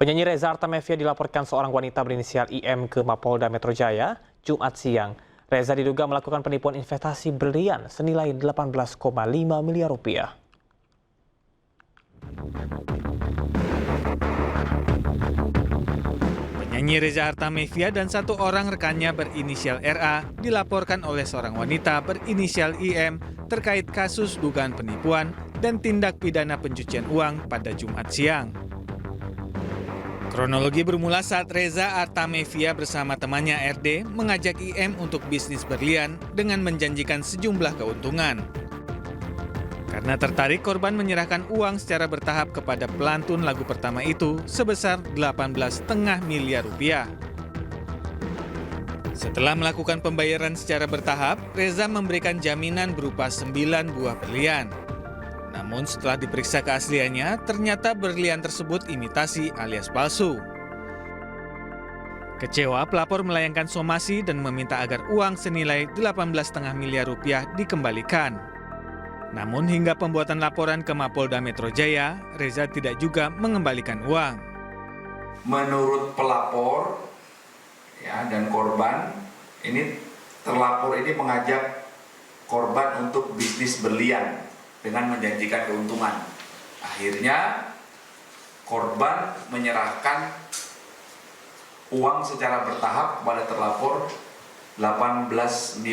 Penyanyi Reza Artamevia dilaporkan seorang wanita berinisial IM ke Mapolda Metro Jaya Jumat siang. Reza diduga melakukan penipuan investasi berlian senilai 18,5 miliar rupiah. Penyanyi Reza Artamevia dan satu orang rekannya berinisial RA dilaporkan oleh seorang wanita berinisial IM terkait kasus dugaan penipuan dan tindak pidana pencucian uang pada Jumat siang. Kronologi bermula saat Reza Artamevia bersama temannya RD mengajak IM untuk bisnis berlian dengan menjanjikan sejumlah keuntungan. Karena tertarik, korban menyerahkan uang secara bertahap kepada pelantun lagu pertama itu sebesar 18,5 miliar rupiah. Setelah melakukan pembayaran secara bertahap, Reza memberikan jaminan berupa 9 buah berlian. Namun setelah diperiksa keasliannya, ternyata berlian tersebut imitasi alias palsu. Kecewa, pelapor melayangkan somasi dan meminta agar uang senilai 18,5 miliar rupiah dikembalikan. Namun hingga pembuatan laporan ke Mapolda Metro Jaya, Reza tidak juga mengembalikan uang. Menurut pelapor dan korban, terlapor ini mengajak korban untuk bisnis berlian dengan menjanjikan keuntungan. Akhirnya korban menyerahkan uang secara bertahap kepada terlapor 18,5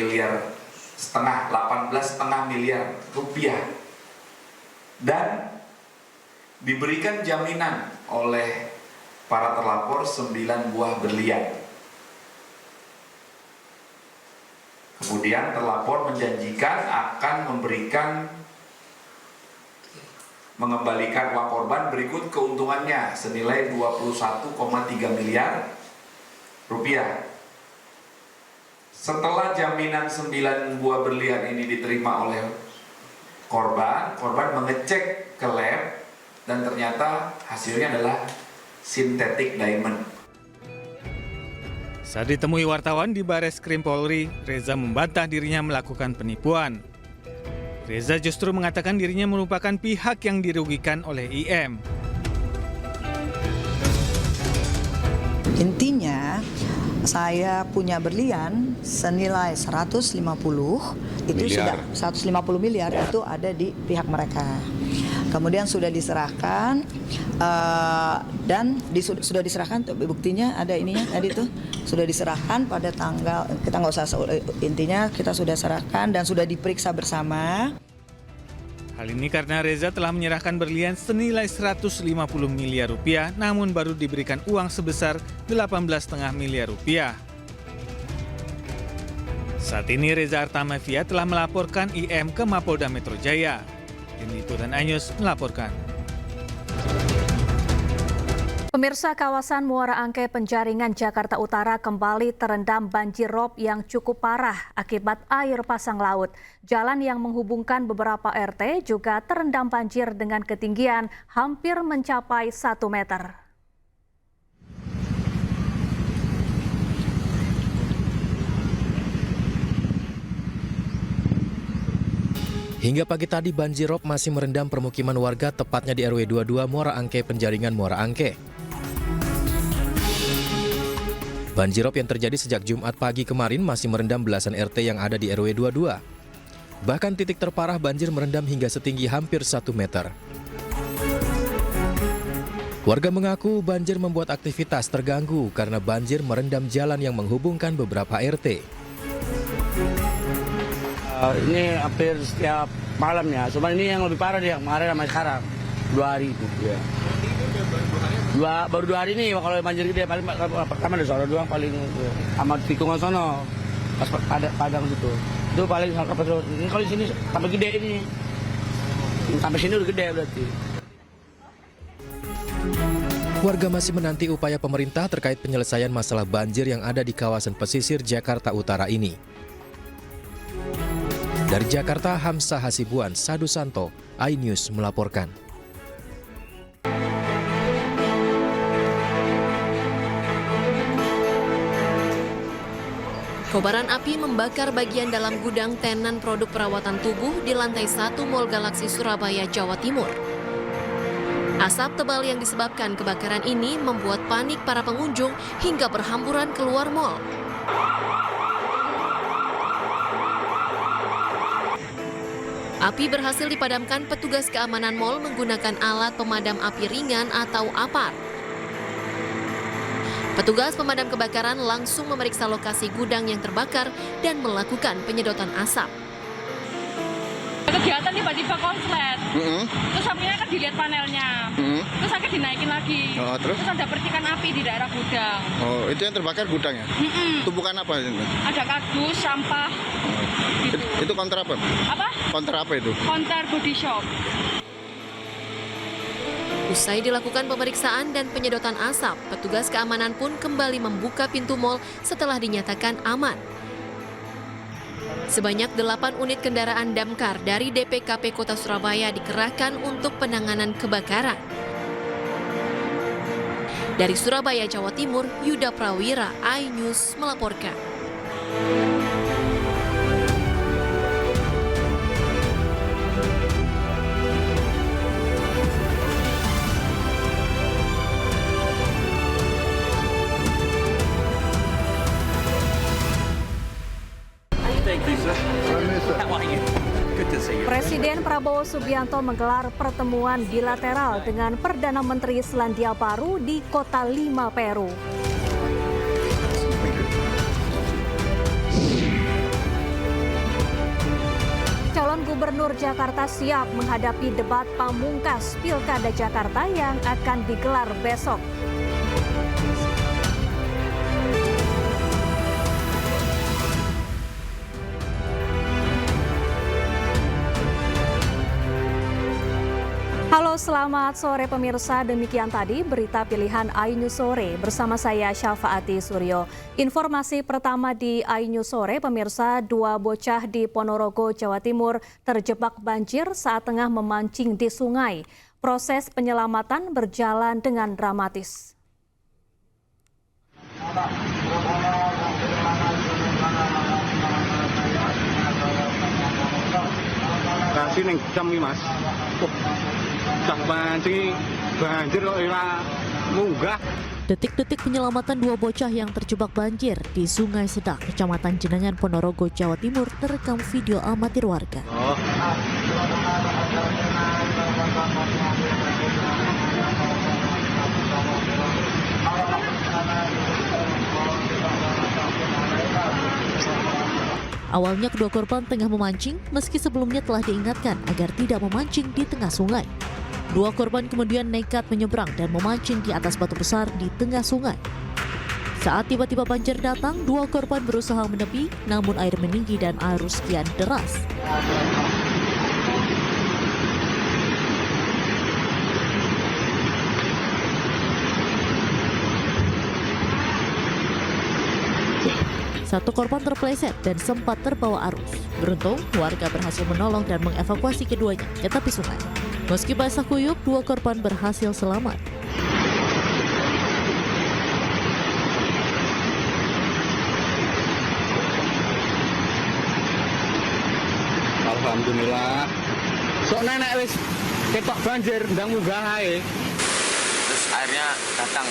miliar rupiah dan diberikan jaminan oleh para terlapor 9 buah berlian. Kemudian terlapor menjanjikan akan mengembalikan uang korban berikut keuntungannya senilai 21,3 miliar rupiah. Setelah jaminan 9 buah berlian ini diterima oleh korban mengecek ke lab dan ternyata hasilnya adalah synthetic diamond. Saat ditemui wartawan di Bareskrim Polri, Reza membantah dirinya melakukan penipuan. Reza justru mengatakan dirinya merupakan pihak yang dirugikan oleh IM. Intinya, saya punya berlian senilai 150 miliar. 150 miliar itu ada di pihak mereka. Kemudian sudah diserahkan dan sudah diserahkan, buktinya ada ininya tadi tuh sudah diserahkan pada tanggal, kita nggak usah, intinya kita sudah serahkan dan sudah diperiksa bersama. Hal ini karena Reza telah menyerahkan berlian senilai 150 miliar rupiah namun baru diberikan uang sebesar 18,5 miliar rupiah. Saat ini Reza Artamevia telah melaporkan IM ke Mapolda Metro Jaya. Tim Liputan iNews melaporkan. Pemirsa, kawasan Muara Angke Penjaringan Jakarta Utara kembali terendam banjir rob yang cukup parah akibat air pasang laut. Jalan yang menghubungkan beberapa RT juga terendam banjir dengan ketinggian hampir mencapai 1 meter. Hingga pagi tadi banjir rob masih merendam permukiman warga tepatnya di RW 22 Muara Angke Penjaringan Muara Angke. Banjirop yang terjadi sejak Jumat pagi kemarin masih merendam belasan RT yang ada di RW 22. Bahkan titik terparah banjir merendam hingga setinggi hampir 1 meter. Warga mengaku banjir membuat aktivitas terganggu karena banjir merendam jalan yang menghubungkan beberapa RT. Ini hampir setiap malam ya, cuma ini yang lebih parah dia kemarin sama sekarang, 2 hari itu. Ya. Baru 2 hari ini kalau banjir gede, paling pertama di sono doang paling sama tikungan sono pas padang situ. Itu paling ini kalau di sini sampai gede ini. Sampai sini udah gede berarti. Warga masih menanti upaya pemerintah terkait penyelesaian masalah banjir yang ada di kawasan pesisir Jakarta Utara ini. Dari Jakarta, Hamzah Hasibuan, Sadu Santo, iNews melaporkan. Kobaran api membakar bagian dalam gudang tenan produk perawatan tubuh di lantai 1 Mall Galaxy Surabaya, Jawa Timur. Asap tebal yang disebabkan kebakaran ini membuat panik para pengunjung hingga berhamburan keluar mal. Api berhasil dipadamkan petugas keamanan mal menggunakan alat pemadam api ringan atau APAR. Petugas pemadam kebakaran langsung memeriksa lokasi gudang yang terbakar dan melakukan penyedotan asap. Kegiatan tiba-tiba konslet, terus apinya kan dilihat panelnya, terus akhirnya dinaikin lagi, terus ada percikan api di daerah gudang. Oh, itu yang terbakar gudangnya? Tumpukan apa itu? Ada kardus, sampah, gitu. Itu konter apa? Apa? Konter apa itu? Konter body shop. Usai dilakukan pemeriksaan dan penyedotan asap, petugas keamanan pun kembali membuka pintu mal setelah dinyatakan aman. Sebanyak 8 unit kendaraan damkar dari DPKP Kota Surabaya dikerahkan untuk penanganan kebakaran. Dari Surabaya, Jawa Timur, Yuda Prawira, iNews melaporkan. Presiden Prabowo Subianto menggelar pertemuan bilateral dengan Perdana Menteri Selandia Baru di Kota Lima, Peru. Calon Gubernur Jakarta siap menghadapi debat pamungkas Pilkada Jakarta yang akan digelar besok. Halo, selamat sore pemirsa. Demikian tadi berita pilihan iNews Sore bersama saya Syafaati Suryo. Informasi pertama di iNews Sore, pemirsa, 2 bocah di Ponorogo, Jawa Timur terjebak banjir saat tengah memancing di sungai. Proses penyelamatan berjalan dengan dramatis. Kasih ning jam iki, Mas. Tak pancing banjir kok ora munggah. Detik-detik penyelamatan 2 bocah yang terjebak banjir di Sungai Sedak, Kecamatan Jenangan, Ponorogo, Jawa Timur terekam video amatir warga. Awalnya kedua korban tengah memancing, meski sebelumnya telah diingatkan agar tidak memancing di tengah sungai. 2 korban kemudian nekat menyeberang dan memancing di atas batu besar di tengah sungai. Saat tiba-tiba banjir datang, 2 korban berusaha menepi, namun air meninggi dan arus kian deras. Satu korban terpeleset dan sempat terbawa arus. Beruntung, warga berhasil menolong dan mengevakuasi keduanya ke tepi sungai. Meski basah kuyup, 2 korban berhasil selamat. Alhamdulillah. Sok nenek wis ketok banjir ndang munggah ae. Terus airnya datang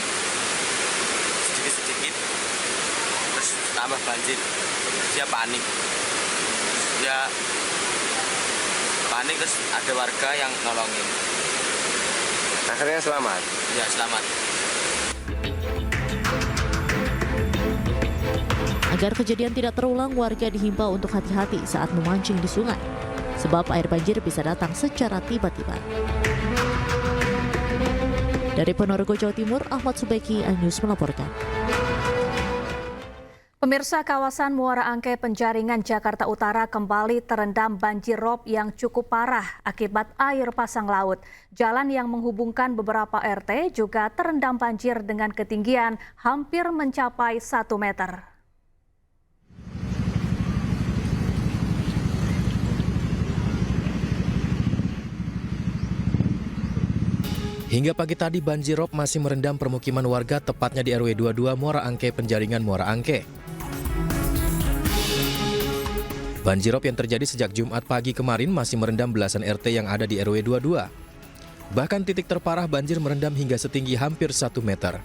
sedikit-sedikit. Terus tambah banjir. Dia panik. Terus ada warga yang nolongin. Akhirnya selamat? Ya, selamat. Agar kejadian tidak terulang, warga dihimbau untuk hati-hati saat memancing di sungai, sebab air banjir bisa datang secara tiba-tiba. Dari Ponorogo, Jawa Timur, Ahmad Subeki, iNews melaporkan. Pemirsa, kawasan Muara Angke Penjaringan, Jakarta Utara kembali terendam banjir rob yang cukup parah akibat air pasang laut. Jalan yang menghubungkan beberapa RT juga terendam banjir dengan ketinggian hampir mencapai 1 meter. Hingga pagi tadi banjir rob masih merendam permukiman warga, tepatnya di RW 22 Muara Angke Penjaringan, Muara Angke. Banjirop yang terjadi sejak Jumat pagi kemarin masih merendam belasan RT yang ada di RW 22. Bahkan titik terparah banjir merendam hingga setinggi hampir 1 meter.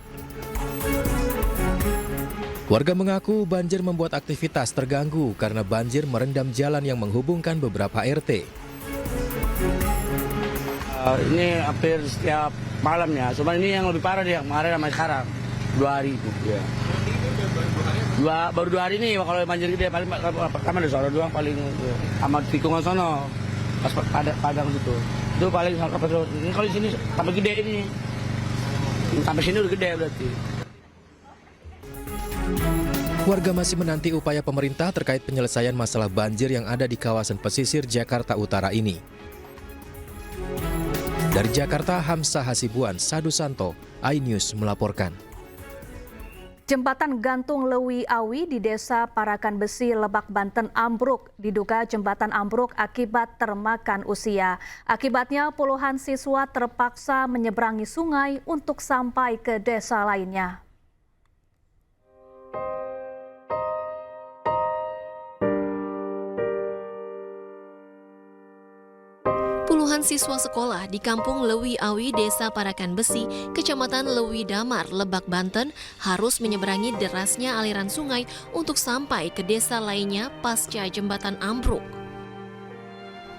Warga mengaku banjir membuat aktivitas terganggu karena banjir merendam jalan yang menghubungkan beberapa RT. Ini hampir setiap malam ya, cuma ini yang lebih parah dia kemarin sama sekarang 2 hari itu. Ya. Baru 2 hari ini kalau banjir gede paling pertama di sono doang paling sama tikungan sono pas padang situ. Itu paling ini kalau di sini sampai gede ini. Sampai sini udah gede berarti. Warga masih menanti upaya pemerintah terkait penyelesaian masalah banjir yang ada di kawasan pesisir Jakarta Utara ini. Dari Jakarta, Hamzah Hasibuan, Sadu Santo, iNews melaporkan. Jembatan gantung Lewi Awi di Desa Parakan Besi, Lebak, Banten ambruk. Diduga jembatan ambruk akibat termakan usia. Akibatnya puluhan siswa terpaksa menyeberangi sungai untuk sampai ke desa lainnya. Puluhan siswa sekolah di Kampung Lewi Awi, Desa Parakan Besi, Kecamatan Lewi Damar, Lebak, Banten harus menyeberangi derasnya aliran sungai untuk sampai ke desa lainnya pasca jembatan ambruk.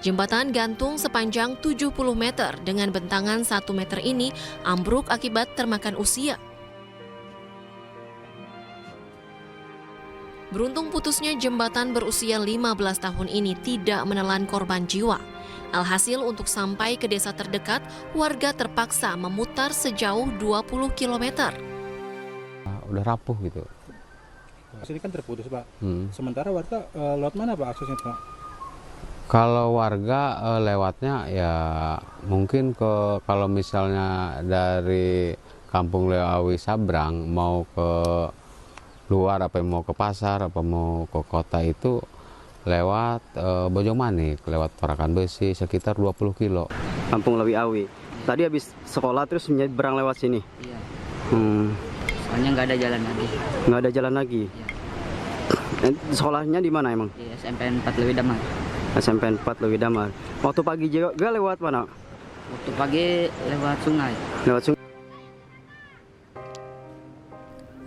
Jembatan gantung sepanjang 70 meter dengan bentangan 1 meter ini ambruk akibat termakan usia. Beruntung putusnya jembatan berusia 15 tahun ini tidak menelan korban jiwa. Alhasil untuk sampai ke desa terdekat, warga terpaksa memutar sejauh 20 km. Udah rapuh gitu. Ini kan terputus, Pak. Sementara warga lewat mana, Pak, aksesnya, Pak? Kalau warga lewatnya ya mungkin kalau misalnya dari Kampung Lewi Sabrang mau ke luar, apa mau ke pasar, apa mau ke kota itu lewat Bojongmanik, lewat Parakan Besi sekitar 20 kilo. Kampung Lewi Awi. Tadi habis sekolah terus menyeberang lewat sini? Iya. Soalnya nggak ada jalan lagi. Nggak ada jalan lagi? Iya. Sekolahnya di mana emang? Di SMP 4 Lewi Damar. SMP 4 Lewi Damar. Waktu pagi juga lewat mana? Waktu pagi lewat sungai. Lewat sungai.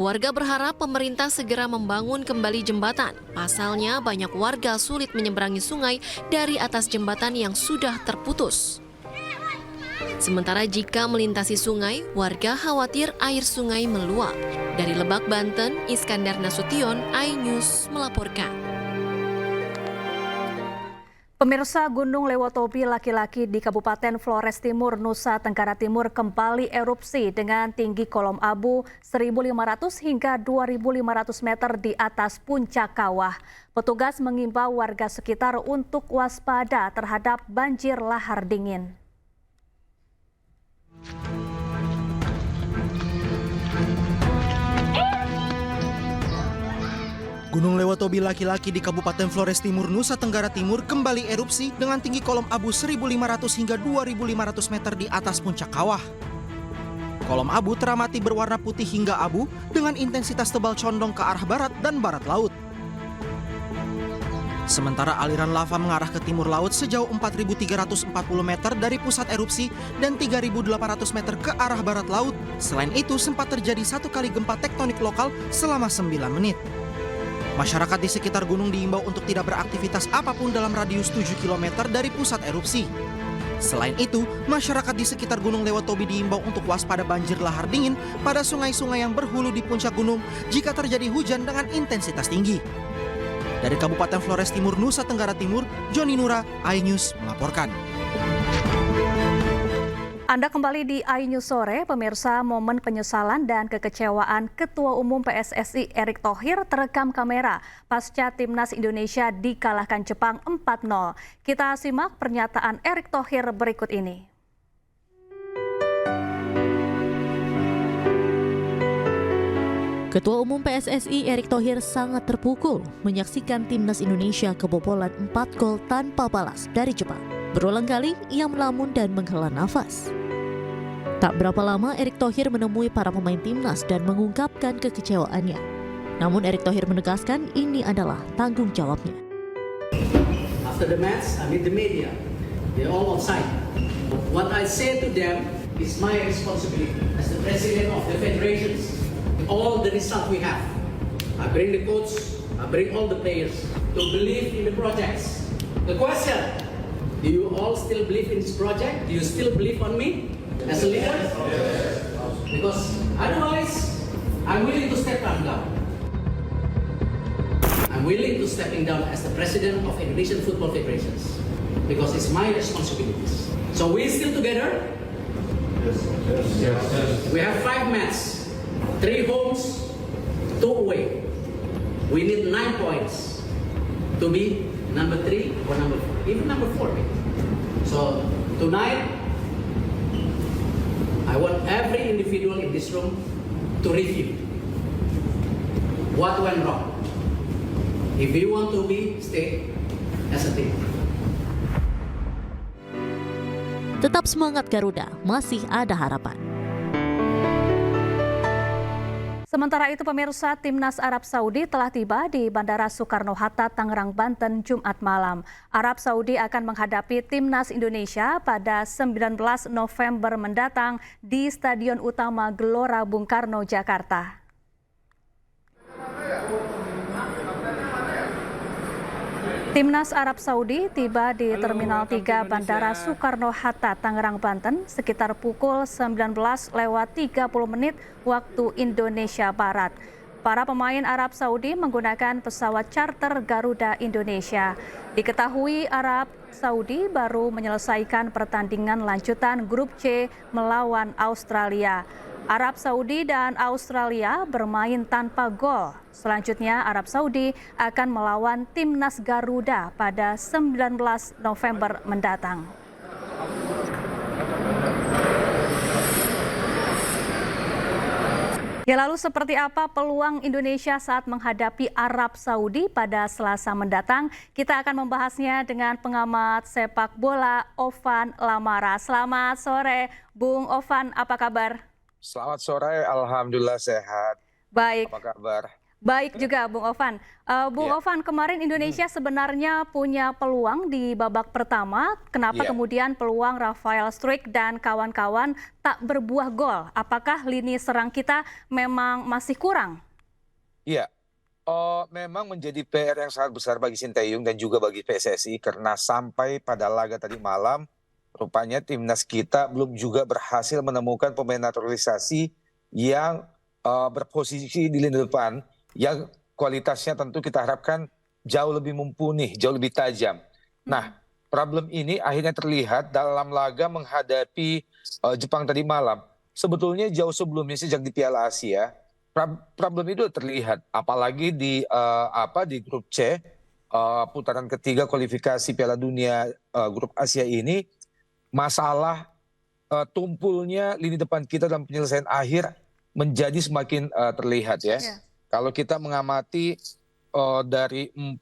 Warga berharap pemerintah segera membangun kembali jembatan. Pasalnya banyak warga sulit menyeberangi sungai dari atas jembatan yang sudah terputus. Sementara jika melintasi sungai, warga khawatir air sungai meluap. Dari Lebak, Banten, Iskandar Nasution, iNews melaporkan. Pemirsa, Gunung Lewotobi laki-laki di Kabupaten Flores Timur, Nusa Tenggara Timur kembali erupsi dengan tinggi kolom abu 1.500 hingga 2.500 meter di atas puncak kawah. Petugas mengimbau warga sekitar untuk waspada terhadap banjir lahar dingin. Gunung Lewotobi laki-laki di Kabupaten Flores Timur, Nusa Tenggara Timur kembali erupsi dengan tinggi kolom abu 1.500 hingga 2.500 meter di atas puncak kawah. Kolom abu teramati berwarna putih hingga abu dengan intensitas tebal condong ke arah barat dan barat laut. Sementara aliran lava mengarah ke timur laut sejauh 4.340 meter dari pusat erupsi dan 3.800 meter ke arah barat laut. Selain itu sempat terjadi 1 kali gempa tektonik lokal selama 9 menit. Masyarakat di sekitar gunung diimbau untuk tidak beraktivitas apapun dalam radius 7 km dari pusat erupsi. Selain itu, masyarakat di sekitar Gunung Lewotobi diimbau untuk waspada banjir lahar dingin pada sungai-sungai yang berhulu di puncak gunung jika terjadi hujan dengan intensitas tinggi. Dari Kabupaten Flores Timur, Nusa Tenggara Timur, Joni Nura, iNews melaporkan. Anda kembali di iNews Sore, pemirsa. Momen penyesalan dan kekecewaan Ketua Umum PSSI Erick Thohir terekam kamera pasca Timnas Indonesia dikalahkan Jepang 4-0. Kita simak pernyataan Erick Thohir berikut ini. Ketua Umum PSSI Erick Thohir sangat terpukul menyaksikan Timnas Indonesia kebobolan 4 gol tanpa balas dari Jepang. Berulang kali ia melamun dan menghela nafas. Tak berapa lama Erick Thohir menemui para pemain Timnas dan mengungkapkan kekecewaannya. Namun Erick Thohir menegaskan ini adalah tanggung jawabnya. After the match, I meet the media. They're all outside. What I say to them is my responsibility as the president of the federations. All the result we have, I bring the coach, I bring all the players to believe in the projects. The question, do you all still believe in this project? Do you still believe on me as a leader? Yes. Because otherwise, I'm willing to step down. I'm willing to stepping down as the president of Indonesian Football Federations because it's my responsibilities. So we're still together. Yes. We have 5 matches, 3 homes, 2 away. We need 9 points to be number 3 or number 4, even number 4. So tonight, I want every individual in this room to review what went wrong. If you want to stay as a team. Tetap semangat Garuda, masih ada harapan. Sementara itu pemirsa, Timnas Arab Saudi telah tiba di Bandara Soekarno-Hatta, Tangerang, Banten, Jumat malam. Arab Saudi akan menghadapi Timnas Indonesia pada 19 November mendatang di Stadion Utama Gelora Bung Karno, Jakarta. Timnas Arab Saudi tiba di Terminal 3 Bandara Soekarno-Hatta, Tangerang, Banten sekitar pukul 19:30 waktu Indonesia Barat. Para pemain Arab Saudi menggunakan pesawat charter Garuda Indonesia. Diketahui Arab Saudi baru menyelesaikan pertandingan lanjutan grup C melawan Australia. Arab Saudi dan Australia bermain tanpa gol. Selanjutnya Arab Saudi akan melawan Timnas Garuda pada 19 November mendatang. Ya, lalu seperti apa peluang Indonesia saat menghadapi Arab Saudi pada Selasa mendatang? Kita akan membahasnya dengan pengamat sepak bola Ovan Lamara. Selamat sore, Bung Ovan, apa kabar? Selamat sore, alhamdulillah sehat. Baik. Apa kabar? Baik juga, Bung Ovan. Ovan, kemarin Indonesia sebenarnya punya peluang di babak pertama. Kenapa kemudian peluang Rafael Struijk dan kawan-kawan tak berbuah gol? Apakah lini serang kita memang masih kurang? Iya, memang menjadi PR yang sangat besar bagi Sinteyong dan juga bagi PSSI karena sampai pada laga tadi malam, rupanya timnas kita belum juga berhasil menemukan pemain naturalisasi yang berposisi di lini depan yang kualitasnya tentu kita harapkan jauh lebih mumpuni, jauh lebih tajam. Nah, problem ini akhirnya terlihat dalam laga menghadapi Jepang tadi malam. Sebetulnya jauh sebelumnya sejak di Piala Asia, problem itu terlihat. Apalagi di grup C, putaran ketiga kualifikasi Piala Dunia grup Asia ini, masalah tumpulnya lini depan kita dalam penyelesaian akhir menjadi semakin terlihat ya. Kalau kita mengamati dari 4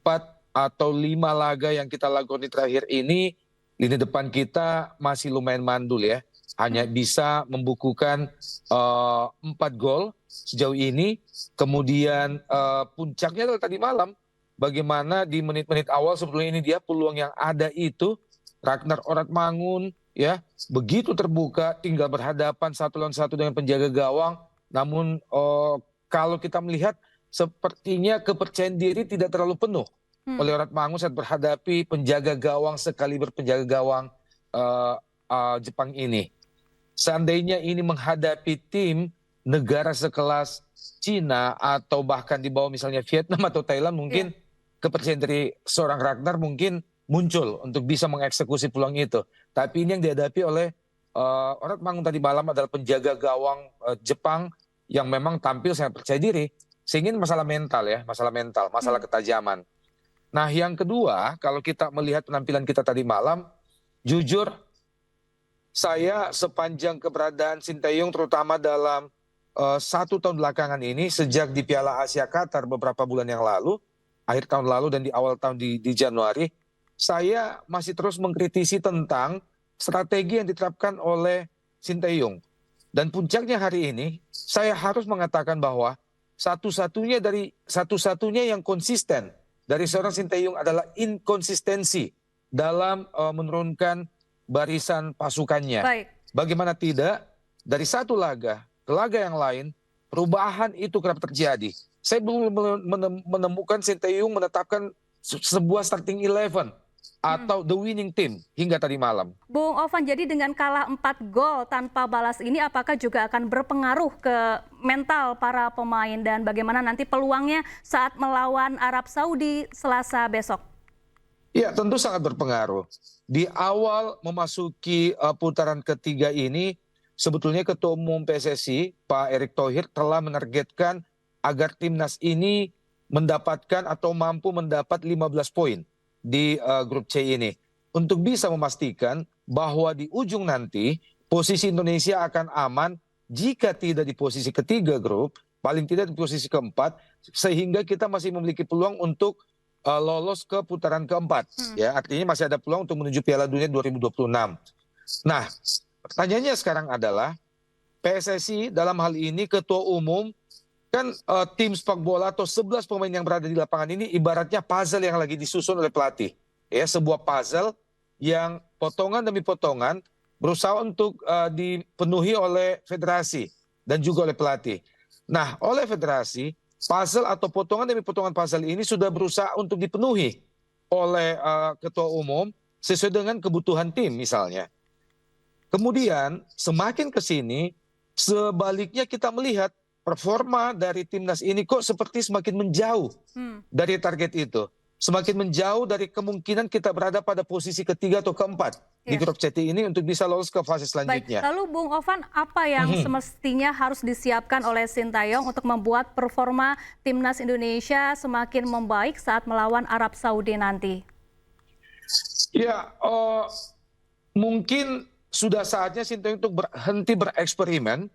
atau 5 laga yang kita lakukan di terakhir ini, lini depan kita masih lumayan mandul ya. Hanya bisa membukukan 4 gol sejauh ini. Kemudian puncaknya adalah tadi malam, bagaimana di menit-menit awal sebetulnya ini dia peluang yang ada itu, Ragnar Oratmangun ya begitu terbuka, tinggal berhadapan 1 lawan 1 dengan penjaga gawang. Namun kalau kita melihat sepertinya kepercayaan diri tidak terlalu penuh oleh Oratmangun saat berhadapi penjaga gawang sekaliber penjaga gawang Jepang ini. Seandainya ini menghadapi tim negara sekelas Cina atau bahkan di bawah misalnya Vietnam atau Thailand, mungkin kepercayaan dari seorang Ragnar mungkin muncul untuk bisa mengeksekusi peluang itu. Tapi ini yang dihadapi oleh Oratmangun tadi malam adalah penjaga gawang Jepang yang memang tampil sangat percaya diri. Sehingga ini masalah mental ya, masalah ketajaman. Nah yang kedua, kalau kita melihat penampilan kita tadi malam, jujur saya sepanjang keberadaan Sinteyong terutama dalam 1 tahun belakangan ini, sejak di Piala Asia Qatar beberapa bulan yang lalu, akhir tahun lalu dan di awal tahun di Januari, saya masih terus mengkritisi tentang strategi yang diterapkan oleh Sinteyong. Dan puncaknya hari ini, saya harus mengatakan bahwa satu-satunya yang konsisten dari seorang Sinteyong adalah inkonsistensi dalam menurunkan barisan pasukannya. Baik. Bagaimana tidak, dari satu laga ke laga yang lain, perubahan itu kerap terjadi. Saya belum menemukan Sinteyong menetapkan sebuah starting 11 atau the winning team hingga tadi malam. Bung Ovan, jadi dengan kalah 4 gol tanpa balas ini apakah juga akan berpengaruh ke mental para pemain dan bagaimana nanti peluangnya saat melawan Arab Saudi Selasa besok? Ya, tentu sangat berpengaruh. Di awal memasuki putaran ketiga ini, sebetulnya Ketua Umum PSSI, Pak Erick Thohir, telah menargetkan agar timnas ini mendapatkan atau mampu mendapat 15 poin di grup C ini. Untuk bisa memastikan bahwa di ujung nanti posisi Indonesia akan aman jika tidak di posisi ketiga grup, paling tidak di posisi keempat, sehingga kita masih memiliki peluang untuk lolos ke putaran keempat. Ya, artinya masih ada peluang untuk menuju Piala Dunia 2026. Nah, pertanyaannya sekarang adalah PSSI dalam hal ini Ketua Umum kan tim sepak bola atau 11 pemain yang berada di lapangan ini ibaratnya puzzle yang lagi disusun oleh pelatih. Ya, sebuah puzzle yang potongan demi potongan berusaha untuk dipenuhi oleh federasi dan juga oleh pelatih. Nah, oleh federasi, puzzle atau potongan demi potongan puzzle ini sudah berusaha untuk dipenuhi oleh Ketua Umum sesuai dengan kebutuhan tim misalnya. Kemudian semakin ke sini, sebaliknya kita melihat performa dari timnas ini kok seperti semakin menjauh dari target itu. Semakin menjauh dari kemungkinan kita berada pada posisi ketiga atau keempat di grup C ini untuk bisa lolos ke fase selanjutnya. Baik, lalu Bung Ovan, apa yang semestinya harus disiapkan oleh Sinteyong untuk membuat performa timnas Indonesia semakin membaik saat melawan Arab Saudi nanti? Ya, mungkin sudah saatnya Sinteyong untuk berhenti bereksperimen,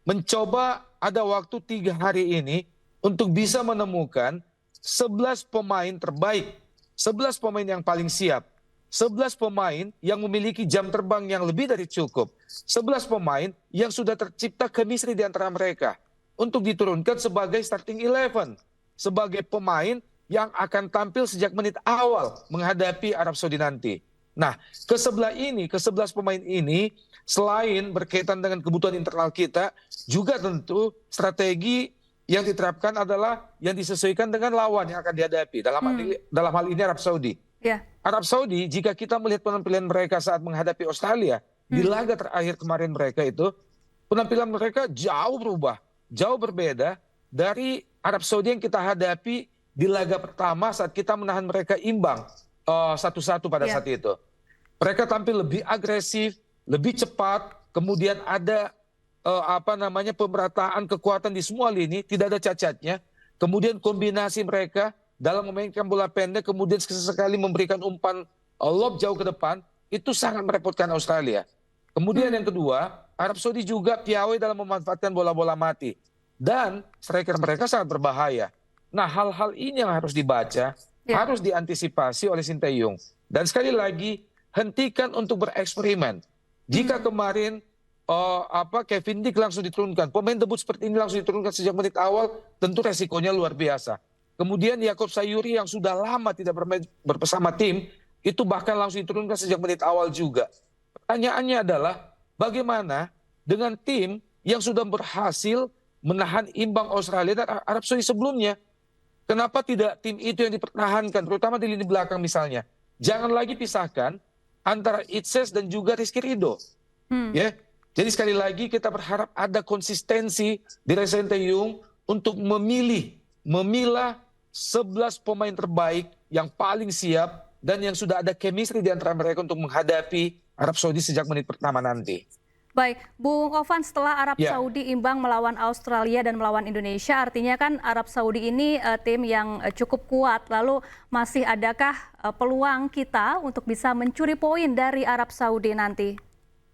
mencoba ada waktu 3 hari ini untuk bisa menemukan 11 pemain terbaik, 11 pemain yang paling siap, 11 pemain yang memiliki jam terbang yang lebih dari cukup, 11 pemain yang sudah tercipta chemistry di antara mereka untuk diturunkan sebagai starting 11, sebagai pemain yang akan tampil sejak menit awal menghadapi Arab Saudi nanti. Nah, ke 11 pemain ini selain berkaitan dengan kebutuhan internal kita, juga tentu strategi yang diterapkan adalah yang disesuaikan dengan lawan yang akan dihadapi. Dalam hal ini Arab Saudi. Arab Saudi, jika kita melihat penampilan mereka saat menghadapi Australia, di laga terakhir kemarin mereka itu, penampilan mereka jauh berubah, jauh berbeda dari Arab Saudi yang kita hadapi di laga pertama saat kita menahan mereka imbang 1-1 pada saat itu. Mereka tampil lebih agresif, lebih cepat, kemudian ada pemerataan kekuatan di semua lini, tidak ada cacatnya. Kemudian kombinasi mereka dalam memainkan bola pendek, kemudian sesekali memberikan umpan lob jauh ke depan, itu sangat merepotkan Australia. Kemudian yang kedua, Arab Saudi juga piawai dalam memanfaatkan bola-bola mati. Dan striker mereka sangat berbahaya. Nah, hal-hal ini yang harus dibaca, harus diantisipasi oleh Sinteyong. Dan sekali lagi, hentikan untuk bereksperimen. Jika kemarin Kevin Dick langsung diturunkan, pemain debut seperti ini langsung diturunkan sejak menit awal, tentu resikonya luar biasa. Kemudian Yaakob Sayuri yang sudah lama tidak bersama tim, itu bahkan langsung diturunkan sejak menit awal juga. Pertanyaannya adalah, bagaimana dengan tim yang sudah berhasil menahan imbang Australia dan Arab Saudi sebelumnya? Kenapa tidak tim itu yang dipertahankan, terutama di lini belakang misalnya? Jangan lagi pisahkan antara Itses dan juga Rizky Ridho. Ya, jadi sekali lagi kita berharap ada konsistensi dari Sinteyong untuk memilah 11 pemain terbaik yang paling siap dan yang sudah ada chemistry di antara mereka untuk menghadapi Arab Saudi sejak menit pertama nanti. Baik, Bung Ovan, setelah Arab Saudi imbang melawan Australia dan melawan Indonesia, artinya kan Arab Saudi ini tim yang cukup kuat. Lalu masih adakah peluang kita untuk bisa mencuri poin dari Arab Saudi nanti?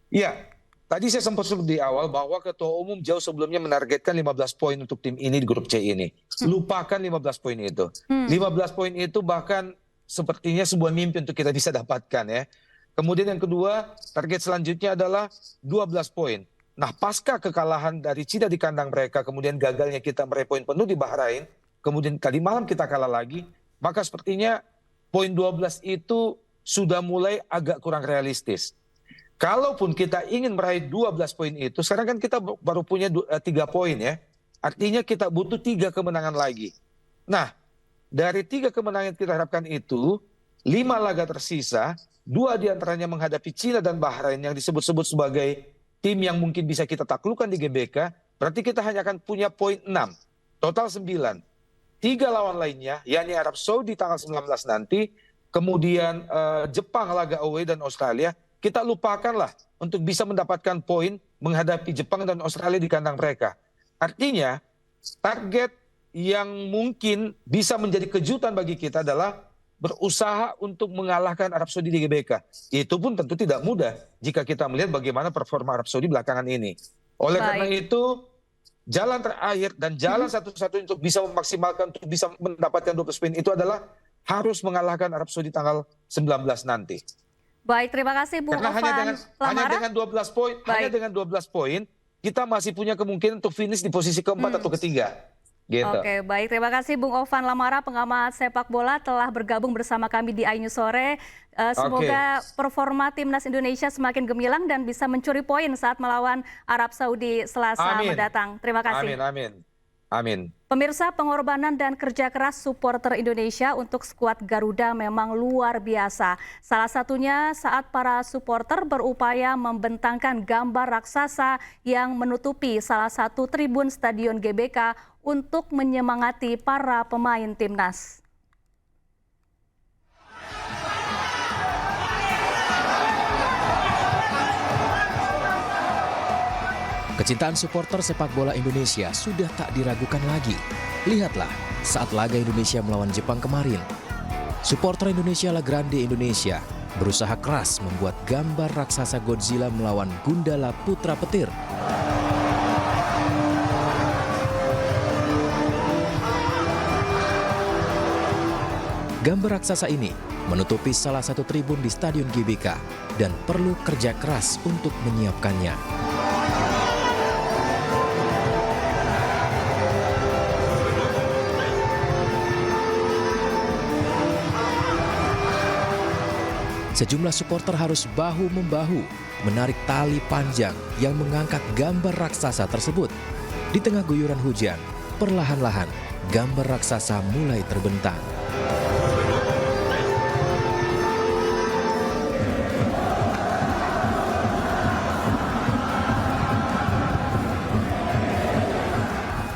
Ya, tadi saya sempat sebut di awal bahwa Ketua Umum jauh sebelumnya menargetkan 15 poin untuk tim ini di grup C ini. Lupakan 15 poin itu. 15 poin itu bahkan sepertinya sebuah mimpi untuk kita bisa dapatkan ya. Kemudian yang kedua, target selanjutnya adalah 12 poin. Nah, pasca kekalahan dari Cina di kandang mereka, kemudian gagalnya kita meraih poin penuh di Bahrain, kemudian tadi malam kita kalah lagi, maka sepertinya poin 12 itu sudah mulai agak kurang realistis. Kalaupun kita ingin meraih 12 poin itu, sekarang kan kita baru punya 3 poin ya. Artinya kita butuh 3 kemenangan lagi. Nah, dari 3 kemenangan yang kita harapkan itu, 5 laga tersisa, 2 diantaranya menghadapi Cina dan Bahrain yang disebut-sebut sebagai tim yang mungkin bisa kita taklukkan di GBK, berarti kita hanya akan punya poin 6, total 9. 3 lawan lainnya, yakni Arab Saudi tanggal 19 nanti, kemudian Jepang laga away dan Australia, kita lupakanlah untuk bisa mendapatkan poin menghadapi Jepang dan Australia di kandang mereka. Artinya, target yang mungkin bisa menjadi kejutan bagi kita adalah berusaha untuk mengalahkan Arab Saudi di GBK. Itu pun tentu tidak mudah jika kita melihat bagaimana performa Arab Saudi belakangan ini. Oleh karena itu, jalan terakhir dan jalan satu-satunya untuk bisa memaksimalkan, untuk bisa mendapatkan 12 poin itu adalah harus mengalahkan Arab Saudi tanggal 19 nanti. Baik, terima kasih Bung Ovan Hanya dengan 12 poin, kita masih punya kemungkinan untuk finish di posisi keempat atau ketiga. Gitu. Oke, baik. Terima kasih Bung Ovan Lamara, pengamat sepak bola, telah bergabung bersama kami di iNews Sore. Semoga performa timnas Indonesia semakin gemilang dan bisa mencuri poin saat melawan Arab Saudi Selasa mendatang. Terima kasih. Amin. Pemirsa, pengorbanan dan kerja keras supporter Indonesia untuk skuad Garuda memang luar biasa. Salah satunya saat para supporter berupaya membentangkan gambar raksasa yang menutupi salah satu tribun Stadion GBK untuk menyemangati para pemain timnas. Kecintaan supporter sepak bola Indonesia sudah tak diragukan lagi. Lihatlah saat laga Indonesia melawan Jepang kemarin. Supporter Indonesia La Grande Indonesia berusaha keras membuat gambar raksasa Godzilla melawan Gundala Putra Petir. Gambar raksasa ini menutupi salah satu tribun di Stadion GBK dan perlu kerja keras untuk menyiapkannya. Sejumlah supporter harus bahu-membahu menarik tali panjang yang mengangkat gambar raksasa tersebut. Di tengah guyuran hujan, perlahan-lahan gambar raksasa mulai terbentang.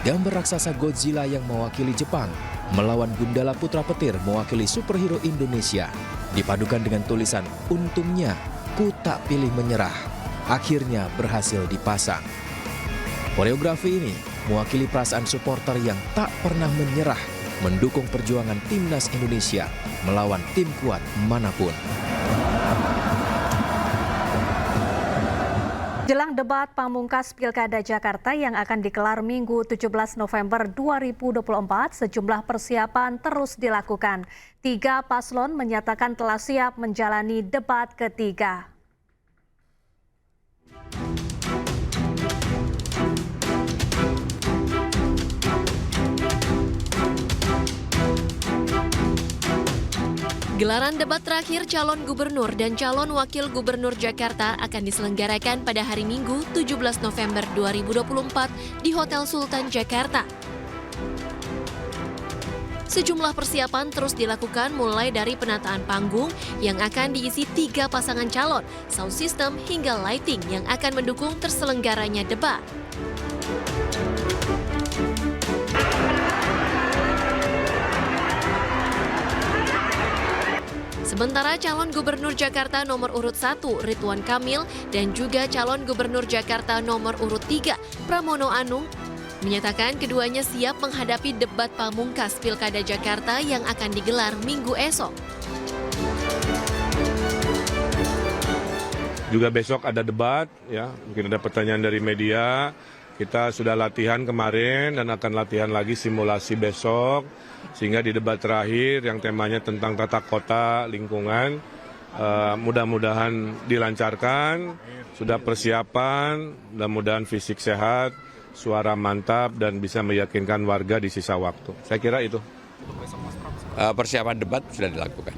Gambar raksasa Godzilla yang mewakili Jepang melawan Gundala Putra Petir mewakili superhero Indonesia. Dipadukan dengan tulisan, untungnya ku tak pilih menyerah, akhirnya berhasil dipasang. Koreografi ini mewakili perasaan supporter yang tak pernah menyerah mendukung perjuangan timnas Indonesia melawan tim kuat manapun. Jelang debat pamungkas Pilkada Jakarta yang akan digelar Minggu 17 November 2024, sejumlah persiapan terus dilakukan. 3 paslon menyatakan telah siap menjalani debat ketiga. Gelaran debat terakhir calon gubernur dan calon wakil gubernur Jakarta akan diselenggarakan pada hari Minggu 17 November 2024 di Hotel Sultan Jakarta. Sejumlah persiapan terus dilakukan mulai dari penataan panggung yang akan diisi 3 pasangan calon, sound system hingga lighting yang akan mendukung terselenggaranya debat. Sementara calon gubernur Jakarta nomor urut 1 Ridwan Kamil dan juga calon gubernur Jakarta nomor urut 3 Pramono Anung menyatakan keduanya siap menghadapi debat pamungkas Pilkada Jakarta yang akan digelar Minggu esok. Juga besok ada debat, ya, mungkin ada pertanyaan dari media. Kita sudah latihan kemarin dan akan latihan lagi simulasi besok. Sehingga di debat terakhir yang temanya tentang tata kota, lingkungan, mudah-mudahan dilancarkan, sudah persiapan, mudah-mudahan fisik sehat, suara mantap, dan bisa meyakinkan warga di sisa waktu. Saya kira itu. Persiapan debat sudah dilakukan.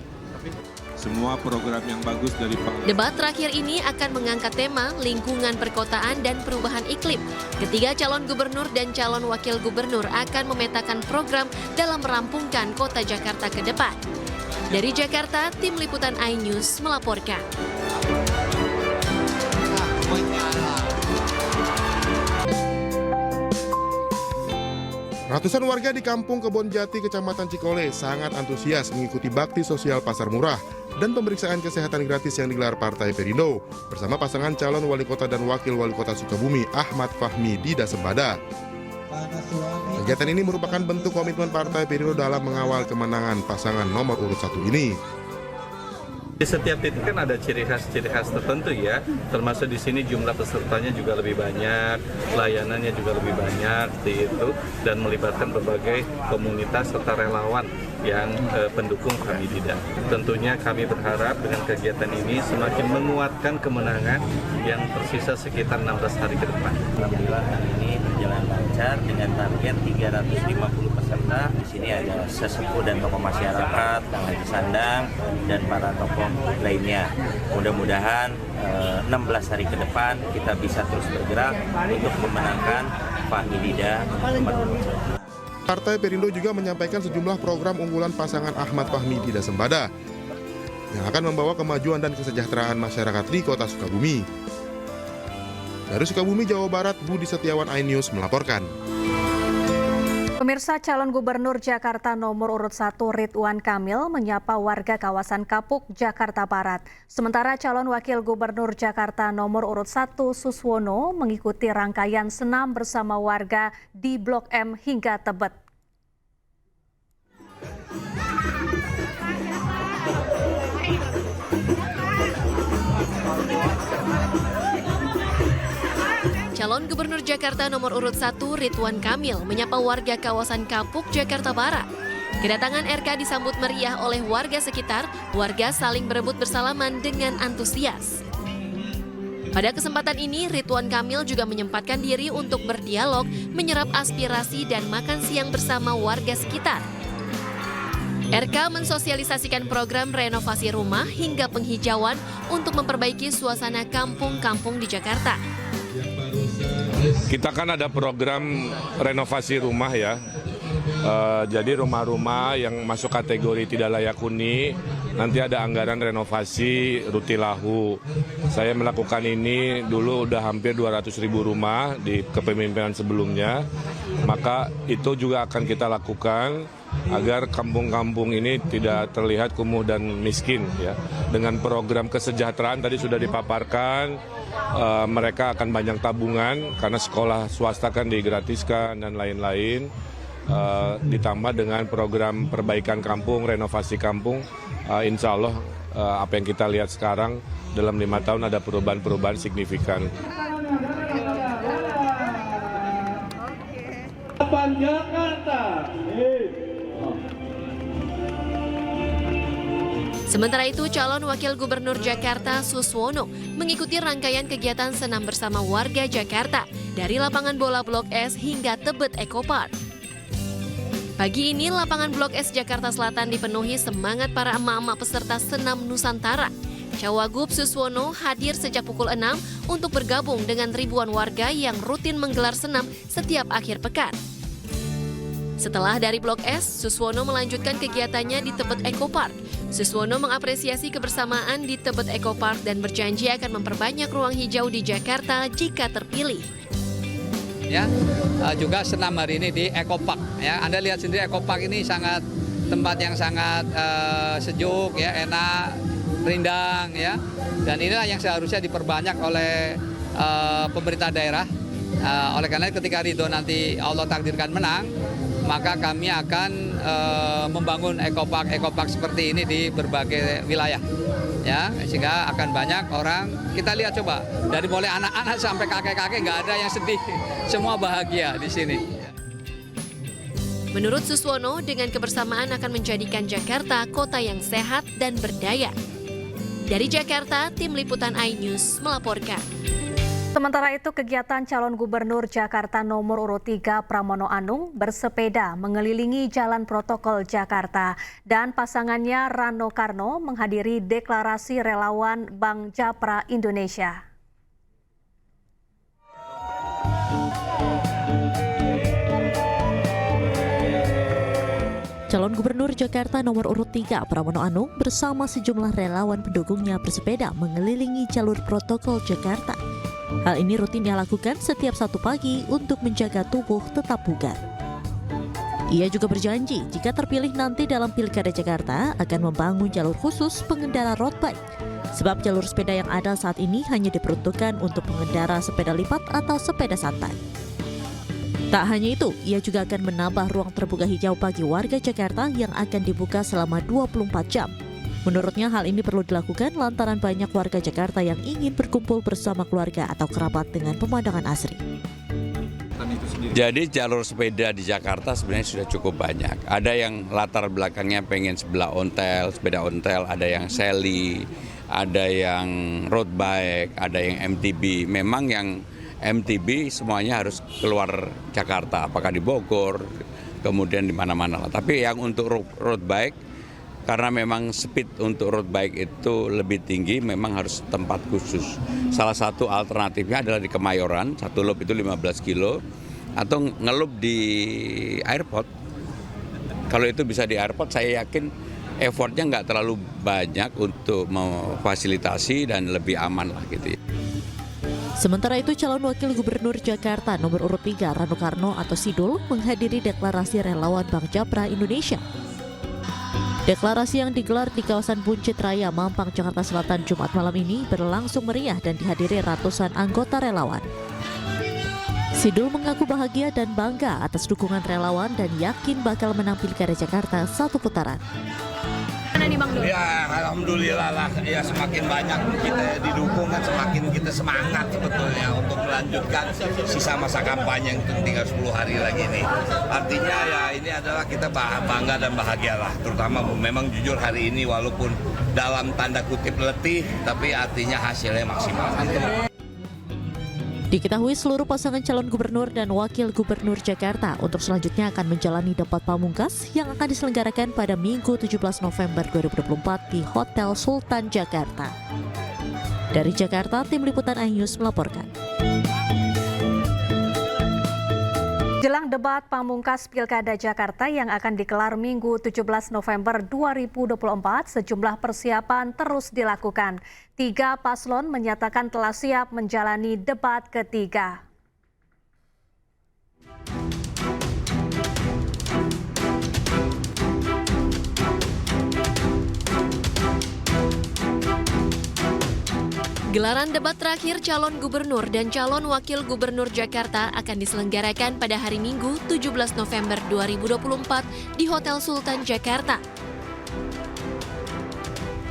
semua program yang bagus dari Pak. Debat terakhir ini akan mengangkat tema lingkungan perkotaan dan perubahan iklim. Ketiga calon gubernur dan calon wakil gubernur akan memetakan program dalam merampungkan kota Jakarta ke depan. Dari Jakarta, tim liputan iNews melaporkan. Ratusan warga di Kampung Kebonjati, Kecamatan Cikole sangat antusias mengikuti bakti sosial Pasar Murah dan pemeriksaan kesehatan gratis yang digelar Partai Perindo bersama pasangan calon wali kota dan wakil wali kota Sukabumi Ahmad Fahmi di Dasembada. Kegiatan ini merupakan bentuk komitmen Partai Perindo dalam mengawal kemenangan pasangan nomor urut 1 ini. Di setiap titik kan ada ciri khas tertentu ya, termasuk di sini jumlah pesertanya juga lebih banyak, layanannya juga lebih banyak, seperti itu, dan melibatkan berbagai komunitas serta relawan yang pendukung kami Dida. Tentunya kami berharap dengan kegiatan ini semakin menguatkan kemenangan yang tersisa sekitar 16 hari ke depan. Alhamdulillah hari ini berjalan lancar dengan target 350 peserta. Di sini ada sesepuh dan tokoh masyarakat, Kang Haji Sandang, dan para tokoh lainnya. Mudah-mudahan 16 hari ke depan kita bisa terus bergerak untuk memenangkan Fahmi Dida. Partai Perindo juga menyampaikan sejumlah program unggulan pasangan Ahmad Fahmi di Dasembada yang akan membawa kemajuan dan kesejahteraan masyarakat di kota Sukabumi. Dari Sukabumi, Jawa Barat, Budi Setiawan, iNews melaporkan. Pemirsa, calon gubernur Jakarta nomor urut 1 Ridwan Kamil menyapa warga kawasan Kapuk, Jakarta Barat. Sementara calon wakil gubernur Jakarta nomor urut 1 Suswono mengikuti rangkaian senam bersama warga di Blok M hingga Tebet. Calon Gubernur Jakarta nomor urut 1 Ridwan Kamil menyapa warga kawasan Kapuk, Jakarta Barat. Kedatangan RK disambut meriah oleh warga sekitar, warga saling berebut bersalaman dengan antusias. Pada kesempatan ini, Ridwan Kamil juga menyempatkan diri untuk berdialog, menyerap aspirasi dan makan siang bersama warga sekitar. RK mensosialisasikan program renovasi rumah hingga penghijauan untuk memperbaiki suasana kampung-kampung di Jakarta. Kita kan ada program renovasi rumah ya, jadi rumah-rumah yang masuk kategori tidak layak huni, nanti ada anggaran renovasi Rutilahu. Saya melakukan ini dulu udah hampir 200.000 rumah di kepemimpinan sebelumnya, maka itu juga akan kita lakukan agar kampung-kampung ini tidak terlihat kumuh dan miskin ya. Dengan program kesejahteraan tadi sudah dipaparkan, mereka akan banyak tabungan karena sekolah swasta kan digratiskan dan lain-lain. Ditambah dengan program perbaikan kampung, renovasi kampung, insya Allah apa yang kita lihat sekarang dalam 5 tahun ada perubahan-perubahan signifikan. Sementara itu, calon wakil gubernur Jakarta Suswono mengikuti rangkaian kegiatan senam bersama warga Jakarta dari lapangan bola Blok S hingga Tebet Eco Park. Pagi ini, lapangan Blok S Jakarta Selatan dipenuhi semangat para emak-emak peserta senam Nusantara. Cawagup Suswono hadir sejak pukul 6 untuk bergabung dengan ribuan warga yang rutin menggelar senam setiap akhir pekan. Setelah dari Blok S, Suswono melanjutkan kegiatannya di Tebet Eco Park. Suswono mengapresiasi kebersamaan di Tebet Eco Park dan berjanji akan memperbanyak ruang hijau di Jakarta jika terpilih. Ya, juga senam hari ini di Eco Park. Ya, Anda lihat sendiri Eco Park ini tempat yang sangat sejuk, ya, enak, rindang, ya. Dan inilah yang seharusnya diperbanyak oleh pemerintah daerah. Oleh karena ketika Ridho nanti Allah takdirkan menang, maka kami akan membangun Eco Park seperti ini di berbagai wilayah, ya, sehingga akan banyak orang. Kita lihat coba dari mulai anak-anak sampai kakek-kakek nggak ada yang sedih, semua bahagia di sini. Menurut Suswono, dengan kebersamaan akan menjadikan Jakarta kota yang sehat dan berdaya. Dari Jakarta, tim liputan iNews melaporkan. Sementara itu, kegiatan calon gubernur Jakarta nomor urut 3 Pramono Anung bersepeda mengelilingi Jalan Protokol Jakarta dan pasangannya Rano Karno menghadiri deklarasi relawan Bank Japra Indonesia. Calon Gubernur Jakarta nomor urut 3 Pramono Anung bersama sejumlah relawan pendukungnya bersepeda mengelilingi jalur protokol Jakarta. Hal ini rutin ia lakukan setiap Sabtu pagi untuk menjaga tubuh tetap bugar. Ia juga berjanji jika terpilih nanti dalam Pilkada Jakarta akan membangun jalur khusus pengendara road bike. Sebab jalur sepeda yang ada saat ini hanya diperuntukkan untuk pengendara sepeda lipat atau sepeda santai. Tak hanya itu, ia juga akan menambah ruang terbuka hijau bagi warga Jakarta yang akan dibuka selama 24 jam. Menurutnya hal ini perlu dilakukan lantaran banyak warga Jakarta yang ingin berkumpul bersama keluarga atau kerabat dengan pemandangan asri. Jadi jalur sepeda di Jakarta sebenarnya sudah cukup banyak. Ada yang latar belakangnya pengen sebelah ontel, sepeda ontel, ada yang seli, ada yang road bike, ada yang MTB. Memang yang MTB semuanya harus keluar Jakarta, apakah di Bogor, kemudian di mana-mana. Tapi yang untuk road bike, karena memang speed untuk road bike itu lebih tinggi, memang harus tempat khusus. Salah satu alternatifnya adalah di Kemayoran, satu loop itu 15 kilo, atau ngelup di airport. Kalau itu bisa di airport, saya yakin effortnya nggak terlalu banyak untuk memfasilitasi dan lebih aman lah gitu ya. Sementara itu, calon wakil gubernur Jakarta nomor urut 3 Rano Karno atau Sidul menghadiri deklarasi relawan Bank Japra Indonesia. Deklarasi yang digelar di kawasan Buncit Raya, Mampang, Jakarta Selatan Jumat malam ini berlangsung meriah dan dihadiri ratusan anggota relawan. Sidul mengaku bahagia dan bangga atas dukungan relawan dan yakin bakal menang Pilkada Jakarta satu putaran. Ya, alhamdulillah lah. Ya, semakin banyak kita didukung kan semakin kita semangat sebetulnya untuk melanjutkan sisa masa kampanye yang tinggal 10 hari lagi ini. Artinya ya ini adalah kita bangga dan bahagia lah. Terutama memang jujur hari ini walaupun dalam tanda kutip letih, tapi artinya hasilnya maksimal. Diketahui seluruh pasangan calon gubernur dan wakil gubernur Jakarta untuk selanjutnya akan menjalani debat pamungkas yang akan diselenggarakan pada Minggu 17 November 2024 di Hotel Sultan Jakarta. Dari Jakarta, tim liputan iNews melaporkan. Jelang debat pamungkas Pilkada Jakarta yang akan digelar Minggu 17 November 2024, sejumlah persiapan terus dilakukan. 3 paslon menyatakan telah siap menjalani debat ketiga. Gelaran debat terakhir calon gubernur dan calon wakil gubernur Jakarta akan diselenggarakan pada hari Minggu 17 November 2024 di Hotel Sultan Jakarta.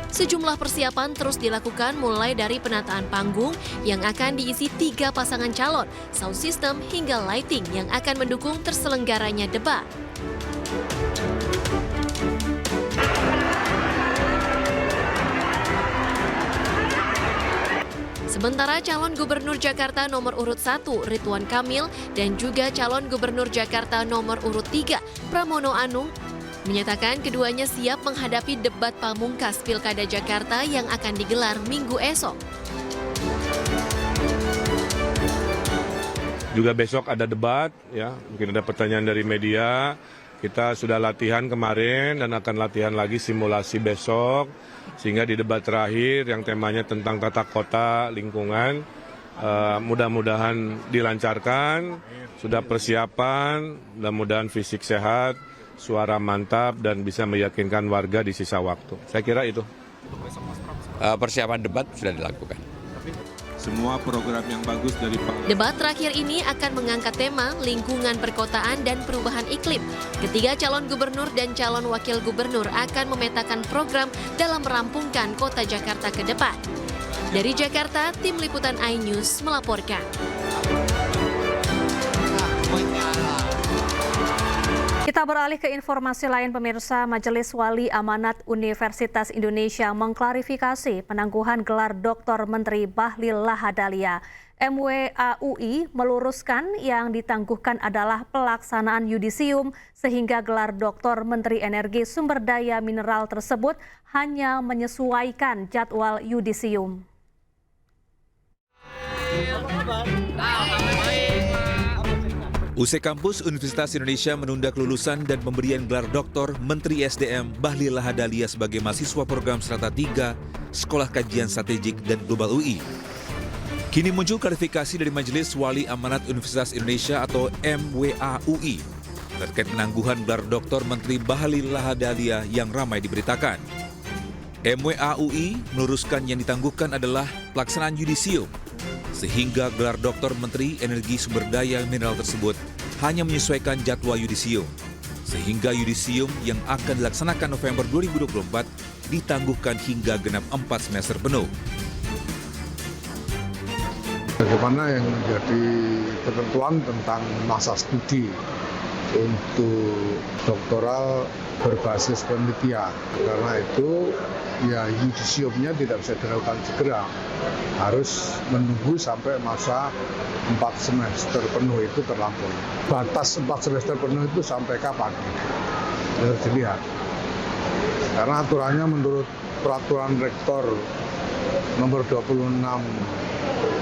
Sejumlah persiapan terus dilakukan mulai dari penataan panggung yang akan diisi 3 pasangan calon, sound system hingga lighting yang akan mendukung terselenggaranya debat. Sementara calon gubernur Jakarta nomor urut 1 Ridwan Kamil dan juga calon gubernur Jakarta nomor urut 3 Pramono Anung menyatakan keduanya siap menghadapi debat pamungkas Pilkada Jakarta yang akan digelar Minggu esok. Juga besok ada debat, ya, mungkin ada pertanyaan dari media. Kita sudah latihan kemarin dan akan latihan lagi simulasi besok, sehingga di debat terakhir yang temanya tentang tata kota, lingkungan, mudah-mudahan dilancarkan, sudah persiapan, mudah-mudahan fisik sehat, suara mantap, dan bisa meyakinkan warga di sisa waktu. Saya kira itu. Persiapan debat sudah dilakukan. Semua program yang bagus dari Pak. Debat terakhir ini akan mengangkat tema lingkungan perkotaan dan perubahan iklim. Ketiga calon gubernur dan calon wakil gubernur akan memetakan program dalam merampungkan kota Jakarta ke depan. Dari Jakarta, tim liputan iNews melaporkan. Kita beralih ke informasi lain, pemirsa. Majelis Wali Amanat Universitas Indonesia mengklarifikasi penangguhan gelar Dr. Menteri Bahlil Lahadalia. MWAUI meluruskan yang ditangguhkan adalah pelaksanaan yudisium sehingga gelar Dr. Menteri Energi Sumber Daya Mineral tersebut hanya menyesuaikan jadwal yudisium. Usai kampus Universitas Indonesia menunda kelulusan dan pemberian gelar Doktor Menteri SDM Bahlil Lahadalia sebagai mahasiswa program Strata 3 Sekolah Kajian Strategik dan Global UI. Kini muncul klarifikasi dari Majelis Wali Amanat Universitas Indonesia atau MWAUI terkait penangguhan gelar Doktor Menteri Bahlil Lahadalia yang ramai diberitakan. MWAUI meluruskan yang ditangguhkan adalah pelaksanaan yudisium, sehingga gelar Doktor Menteri Energi Sumber Daya Mineral tersebut hanya menyesuaikan jadwal yudisium, sehingga yudisium yang akan dilaksanakan November 2024 ditangguhkan hingga genap 4 semester penuh. Bagaimana yang menjadi ketentuan tentang masa studi untuk doktoral berbasis penelitian. Karena itu ya yudisiumnya tidak bisa dilakukan segera. Harus menunggu sampai masa 4 semester penuh itu terlampaui. Batas 4 semester penuh itu sampai kapan? Harus dilihat. Karena aturannya menurut Peraturan Rektor nomor 26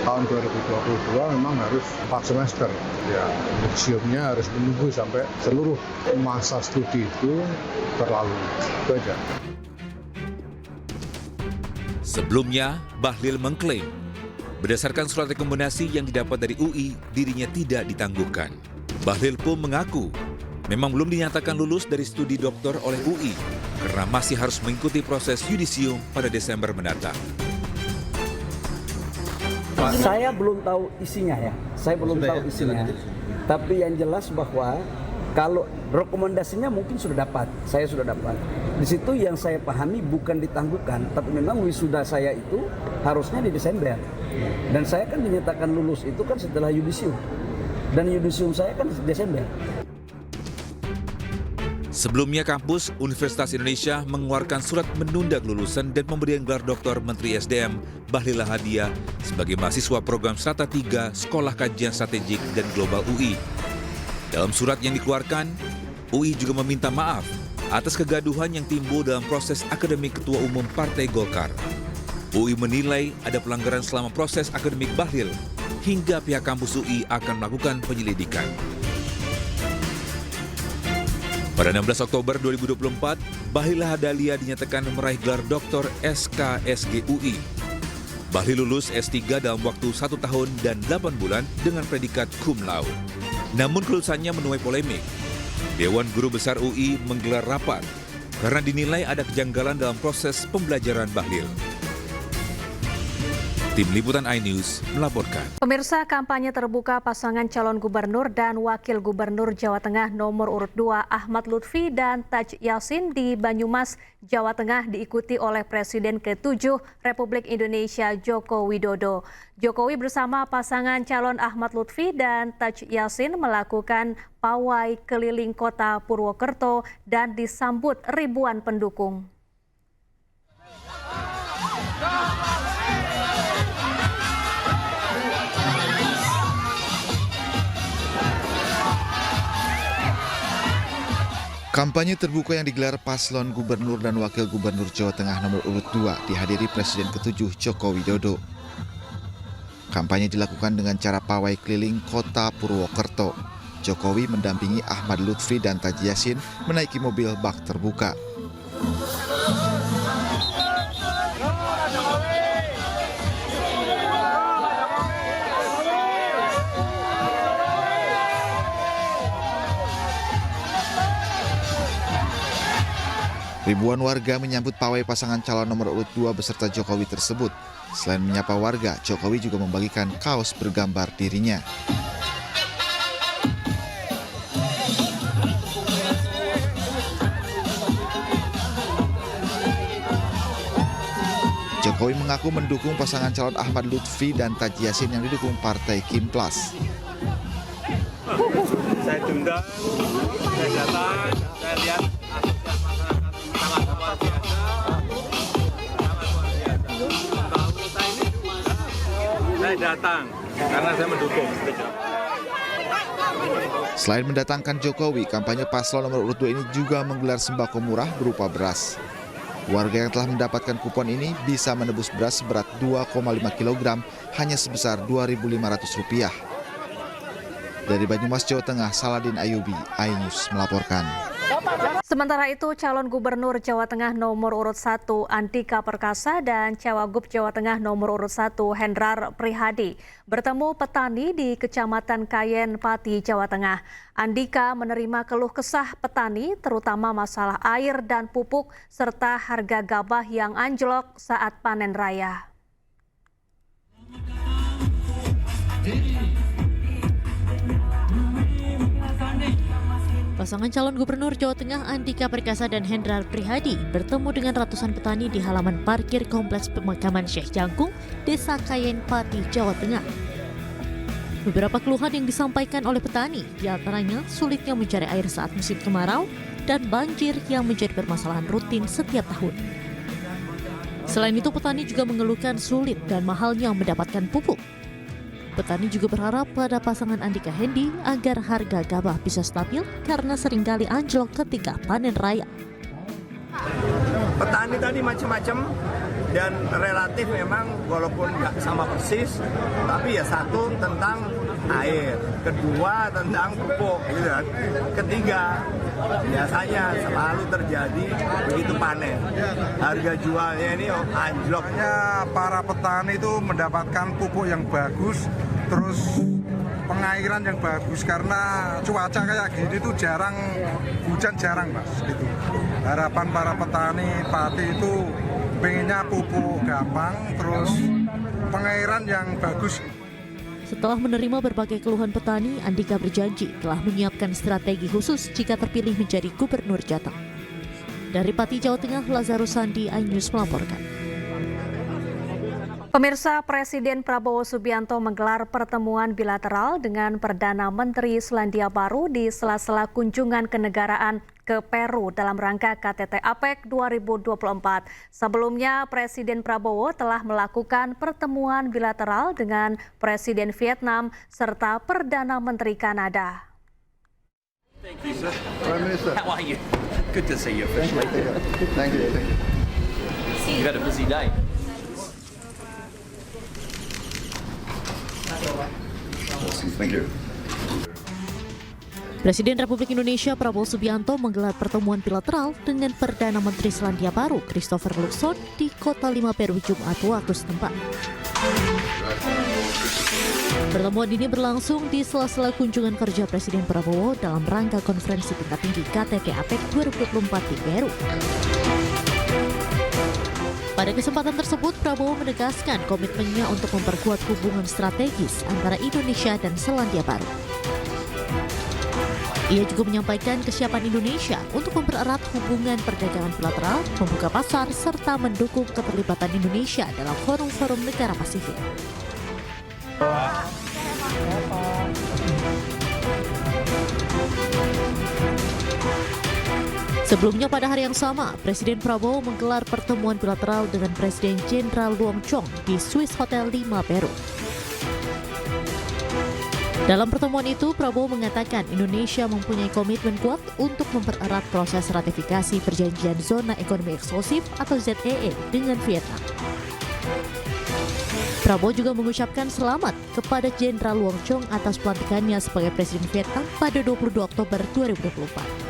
tahun 2022 memang harus 4 semester. Ya, yudisiumnya harus menunggu sampai seluruh masa studi itu terlalu. Itu aja. Sebelumnya, Bahlil mengklaim berdasarkan surat rekomendasi yang didapat dari UI, dirinya tidak ditangguhkan. Bahlil pun mengaku memang belum dinyatakan lulus dari studi doktor oleh UI karena masih harus mengikuti proses yudisium pada Desember mendatang. Saya belum tahu isinya ya, Tapi yang jelas bahwa kalau rekomendasinya mungkin sudah dapat, saya sudah dapat. Di situ yang saya pahami bukan ditangguhkan, tapi memang wisuda saya itu harusnya di Desember. Dan saya kan dinyatakan lulus itu kan setelah yudisium. Dan yudisium saya kan Desember. Sebelumnya, kampus Universitas Indonesia mengeluarkan surat menunda kelulusan dan pemberian gelar Doktor Menteri SDM Bahlil Lahadalia sebagai mahasiswa program Strata 3 Sekolah Kajian Strategik dan Global UI. Dalam surat yang dikeluarkan, UI juga meminta maaf atas kegaduhan yang timbul dalam proses akademik Ketua Umum Partai Golkar. UI menilai ada pelanggaran selama proses akademik Bahlil hingga pihak kampus UI akan melakukan penyelidikan. Pada 16 Oktober 2024, Bahlil Lahadalia dinyatakan meraih gelar Doktor SKSG UI. Bahlil lulus S3 dalam waktu 1 tahun dan 8 bulan dengan predikat cum laude. Namun kelulusannya menuai polemik. Dewan Guru Besar UI menggelar rapat karena dinilai ada kejanggalan dalam proses pembelajaran Bahlil. Tim Liputan iNews melaporkan. Pemirsa, kampanye terbuka pasangan calon gubernur dan wakil gubernur Jawa Tengah nomor urut 2 Ahmad Lutfi dan Taj Yassin di Banyumas, Jawa Tengah diikuti oleh Presiden ke-7 Republik Indonesia Joko Widodo. Jokowi bersama pasangan calon Ahmad Lutfi dan Taj Yassin melakukan pawai keliling kota Purwokerto dan disambut ribuan pendukung. Kampanye terbuka yang digelar paslon gubernur dan wakil gubernur Jawa Tengah nomor urut 2 dihadiri Presiden ke-7 Joko Widodo. Kampanye dilakukan dengan cara pawai keliling kota Purwokerto. Jokowi mendampingi Ahmad Lutfi dan Taj Yassin menaiki mobil bak terbuka. Ribuan warga menyambut pawai pasangan calon nomor urut 2 beserta Jokowi tersebut. Selain menyapa warga, Jokowi juga membagikan kaos bergambar dirinya. Jokowi mengaku mendukung pasangan calon Ahmad Lutfi dan Taj Yassin yang didukung Partai Kimplas. Saya diundang, saya datang, datang karena saya mendukung. Selain mendatangkan Jokowi, kampanye paslon nomor urut 2 ini juga menggelar sembako murah berupa beras. Warga yang telah mendapatkan kupon ini bisa menebus beras seberat 2,5 kg hanya sebesar Rp2.500. Dari Banyumas, Jawa Tengah, Saladin Ayubi, iNews melaporkan. Sementara itu, calon gubernur Jawa Tengah nomor urut 1 Andika Perkasa dan Cawagup Jawa Tengah nomor urut 1 Hendrar Prihadi bertemu petani di Kecamatan Kayen, Pati, Jawa Tengah. Andika menerima keluh kesah petani terutama masalah air dan pupuk serta harga gabah yang anjlok saat panen raya. Pasangan calon gubernur Jawa Tengah Andika Perkasa dan Hendrar Prihadi bertemu dengan ratusan petani di halaman parkir Kompleks Pemakaman Syekh Jangkung, Desa Kayen, Pati, Jawa Tengah. Beberapa keluhan yang disampaikan oleh petani, diantaranya sulitnya mencari air saat musim kemarau dan banjir yang menjadi permasalahan rutin setiap tahun. Selain itu, petani juga mengeluhkan sulit dan mahalnya mendapatkan pupuk. Petani juga berharap pada pasangan Andika Hendi agar harga gabah bisa stabil karena seringkali anjlok ketika panen raya. Petani tadi macam-macam dan relatif memang walaupun nggak sama persis, tapi ya satu tentang air, kedua tentang pupuk, gitu kan. Ketiga biasanya selalu terjadi begitu panen, harga jualnya ini anjloknya. Para petani itu mendapatkan pupuk yang bagus, terus pengairan yang bagus karena cuaca kayak gini tuh jarang hujan, jarang Mas gitu. Harapan para petani Pati itu pengennya pupuk gampang, terus pengairan yang bagus. Setelah menerima berbagai keluhan petani, Andika berjanji telah menyiapkan strategi khusus jika terpilih menjadi gubernur Jateng. Dari Pati, Jawa Tengah, Lazarus Sandi, iNews melaporkan. Pemirsa, Presiden Prabowo Subianto menggelar pertemuan bilateral dengan Perdana Menteri Selandia Baru di sela-sela kunjungan kenegaraan ke Peru dalam rangka KTT APEC 2024. Sebelumnya, Presiden Prabowo telah melakukan pertemuan bilateral dengan Presiden Vietnam serta Perdana Menteri Kanada. Thank you, sir. Prime Minister. How are you? Good to see you officially. Thank you. You've had a busy day. Presiden Republik Indonesia Prabowo Subianto menggelar pertemuan bilateral dengan Perdana Menteri Selandia Baru Christopher Luxon di Kota Lima, Peru, Jumat waktu setempat. Pertemuan ini berlangsung di sela-sela kunjungan kerja Presiden Prabowo dalam rangka konferensi tingkat tinggi KTT APEC 2024 di Peru. Pada kesempatan tersebut, Prabowo menegaskan komitmennya untuk memperkuat hubungan strategis antara Indonesia dan Selandia Baru. Ia juga menyampaikan kesiapan Indonesia untuk mempererat hubungan perdagangan bilateral, membuka pasar, serta mendukung keterlibatan Indonesia dalam forum-forum negara Pasifik. Sebelumnya pada hari yang sama, Presiden Prabowo menggelar pertemuan bilateral dengan Presiden Jenderal Luong Chong di Swiss Hotel Lima, Peru. Dalam pertemuan itu, Prabowo mengatakan Indonesia mempunyai komitmen kuat untuk mempererat proses ratifikasi Perjanjian Zona Ekonomi Eksklusif atau ZEE dengan Vietnam. Prabowo juga mengucapkan selamat kepada Jenderal Luong Chong atas pelantikannya sebagai Presiden Vietnam pada 22 Oktober 2024.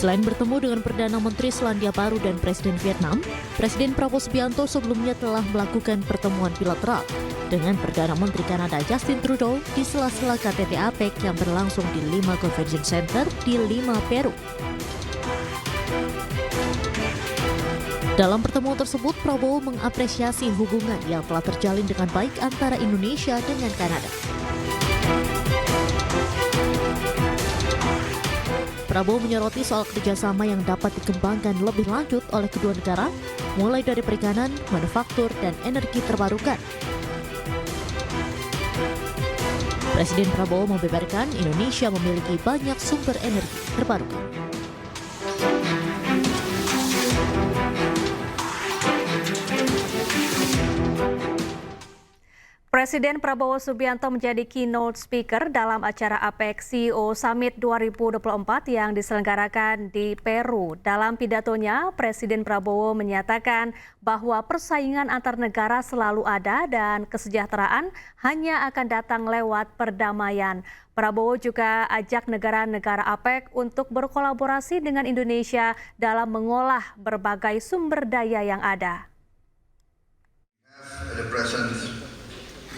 Selain bertemu dengan Perdana Menteri Selandia Baru dan Presiden Vietnam, Presiden Prabowo Subianto sebelumnya telah melakukan pertemuan bilateral dengan Perdana Menteri Kanada Justin Trudeau di sela-sela KTT APEC yang berlangsung di Lima Convention Center di Lima, Peru. Dalam pertemuan tersebut, Prabowo mengapresiasi hubungan yang telah terjalin dengan baik antara Indonesia dengan Kanada. Prabowo menyoroti soal kerjasama yang dapat dikembangkan lebih lanjut oleh kedua negara, mulai dari perikanan, manufaktur, dan energi terbarukan. Presiden Prabowo membeberkan Indonesia memiliki banyak sumber energi terbarukan. Presiden Prabowo Subianto menjadi keynote speaker dalam acara APEC CEO Summit 2024 yang diselenggarakan di Peru. Dalam pidatonya, Presiden Prabowo menyatakan bahwa persaingan antar negara selalu ada dan kesejahteraan hanya akan datang lewat perdamaian. Prabowo juga ajak negara-negara APEC untuk berkolaborasi dengan Indonesia dalam mengolah berbagai sumber daya yang ada.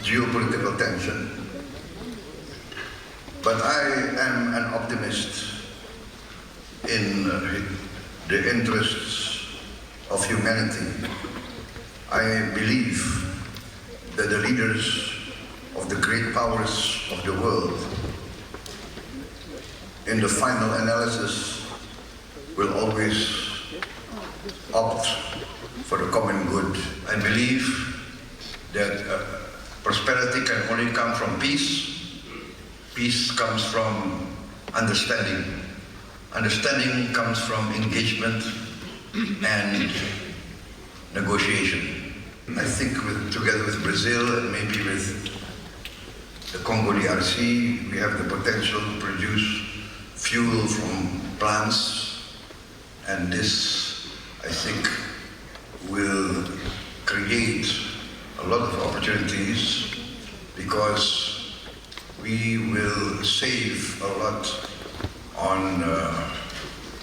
Geopolitical tension, but I am an optimist in the interests of humanity. I believe that the leaders of the great powers of the world, in the final analysis, will always opt for the common good. I believe that prosperity can only come from peace. Peace comes from understanding. Understanding comes from engagement and negotiation. I think together with Brazil and maybe with the Congo DRC, we have the potential to produce fuel from plants, and this, I think, will create a lot of opportunities because we will save a lot on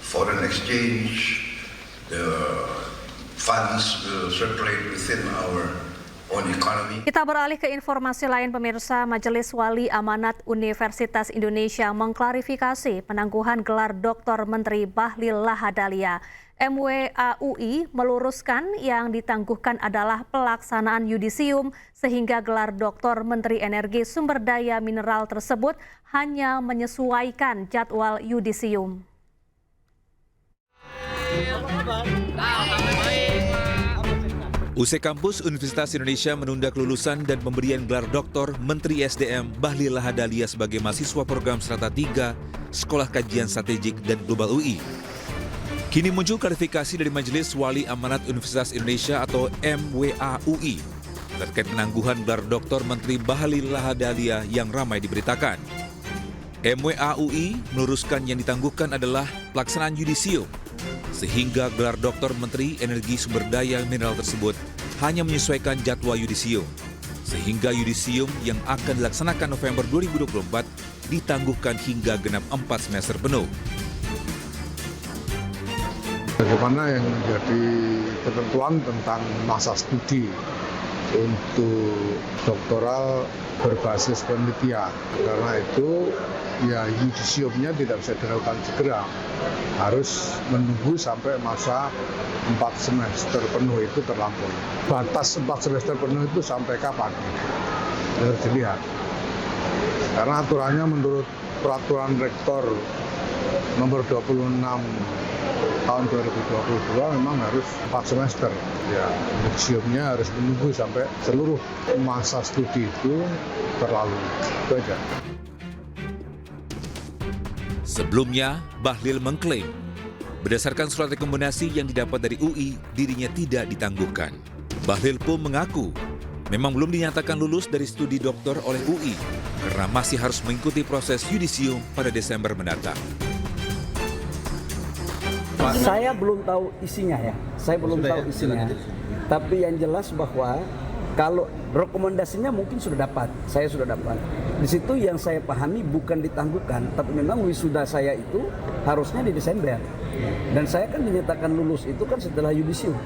foreign exchange. The funds will circulate within our own economy. Kita beralih ke informasi lain, pemirsa. Majelis Wali Amanat Universitas Indonesia mengklarifikasi penangguhan gelar Dr. Menteri Bahlil Lahadalia. MWAUI meluruskan yang ditangguhkan adalah pelaksanaan yudisium sehingga gelar Dr. Menteri Energi Sumber Daya Mineral tersebut hanya menyesuaikan jadwal yudisium. Usai kampus Universitas Indonesia menunda kelulusan dan pemberian gelar Doktor Menteri SDM Bahlil Lahadalia sebagai mahasiswa program Strata 3 Sekolah Kajian Strategik dan Global UI. Kini muncul klarifikasi dari Majelis Wali Amanat Universitas Indonesia atau MWAUI terkait penangguhan gelar Dr. Menteri Bahlil Lahadalia yang ramai diberitakan. MWAUI meluruskan yang ditangguhkan adalah pelaksanaan yudisium, sehingga gelar Dr. Menteri Energi Sumber Daya Mineral tersebut hanya menyesuaikan jadwal yudisium, sehingga yudisium yang akan dilaksanakan November 2024 ditangguhkan hingga genap 4 semester penuh. Bagaimana yang menjadi ketentuan tentang masa studi untuk doktoral berbasis penelitian. Karena itu ya yudisiumnya tidak bisa dilakukan segera. Harus menunggu sampai masa 4 semester penuh itu terlampaui. Batas 4 semester penuh itu sampai kapan? Harus dilihat. Karena aturannya menurut Peraturan Rektor nomor 26 tahun 2022 memang harus 4 semester. Ya, yudisiumnya harus menunggu sampai seluruh masa studi itu terlalu. Itu aja. Sebelumnya, Bahlil mengklaim berdasarkan surat rekomendasi yang didapat dari UI, dirinya tidak ditangguhkan. Bahlil pun mengaku memang belum dinyatakan lulus dari studi doktor oleh UI karena masih harus mengikuti proses yudisium pada Desember mendatang. Saya belum tahu isinya ya, Tapi yang jelas bahwa kalau rekomendasinya mungkin sudah dapat, saya sudah dapat. Di situ yang saya pahami bukan ditangguhkan, tapi memang wisuda saya itu harusnya di Desember. Dan saya kan dinyatakan lulus itu kan setelah yudisium.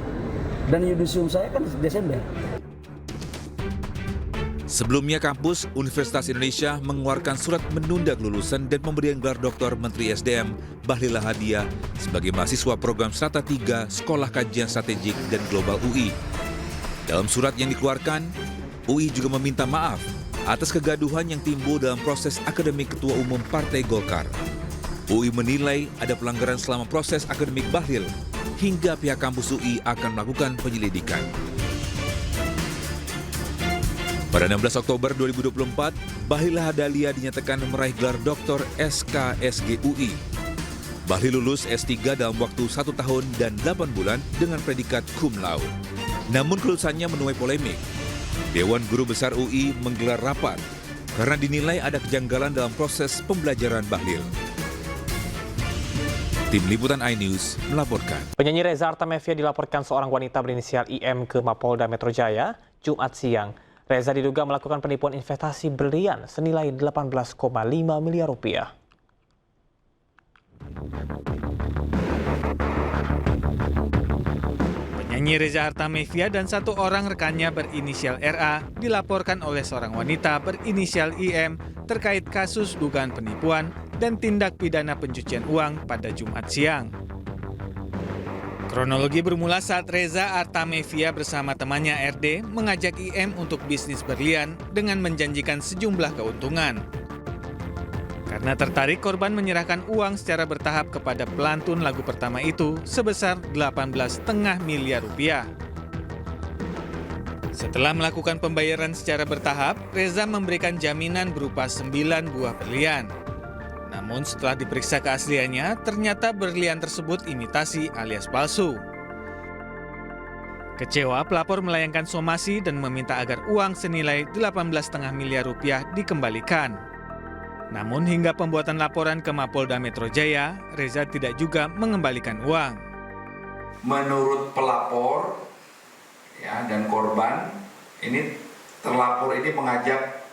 Dan yudisium saya kan Desember. Sebelumnya, kampus Universitas Indonesia mengeluarkan surat menunda kelulusan dan pemberian gelar Doktor Menteri SDM Bahlil Lahadalia sebagai mahasiswa program Strata 3 Sekolah Kajian Strategik dan Global UI. Dalam surat yang dikeluarkan, UI juga meminta maaf atas kegaduhan yang timbul dalam proses akademik Ketua Umum Partai Golkar. UI menilai ada pelanggaran selama proses akademik Bahlil hingga pihak kampus UI akan melakukan penyelidikan. Pada 16 Oktober 2024, Bahlil Lahadalia dinyatakan meraih gelar Doktor SKSGUI. Bahlil lulus S3 dalam waktu 1 tahun dan 8 bulan dengan predikat cum laude. Namun kelulusannya menuai polemik. Dewan Guru Besar UI menggelar rapat karena dinilai ada kejanggalan dalam proses pembelajaran Bahlil. Tim Liputan iNews melaporkan. Penyanyi Reza Artamevia dilaporkan seorang wanita berinisial IM ke Mapolda Metro Jaya Jumat siang. Reza diduga melakukan penipuan investasi berlian senilai 18,5 miliar rupiah. Penyanyi Reza Artamevia dan 1 orang rekannya berinisial RA dilaporkan oleh seorang wanita berinisial IM terkait kasus dugaan penipuan dan tindak pidana pencucian uang pada Jumat siang. Kronologi bermula saat Reza Artamevia bersama temannya RD mengajak IM untuk bisnis berlian dengan menjanjikan sejumlah keuntungan. Karena tertarik, korban menyerahkan uang secara bertahap kepada pelantun lagu pertama itu sebesar 18,5 miliar rupiah. Setelah melakukan pembayaran secara bertahap, Reza memberikan jaminan berupa 9 buah berlian. Namun setelah diperiksa keasliannya, ternyata berlian tersebut imitasi alias palsu. Kecewa, pelapor melayangkan somasi dan meminta agar uang senilai 18,5 miliar rupiah dikembalikan. Namun hingga pembuatan laporan ke Mapolda Metro Jaya, Reza tidak juga mengembalikan uang. Menurut pelapor dan korban, ini terlapor ini mengajak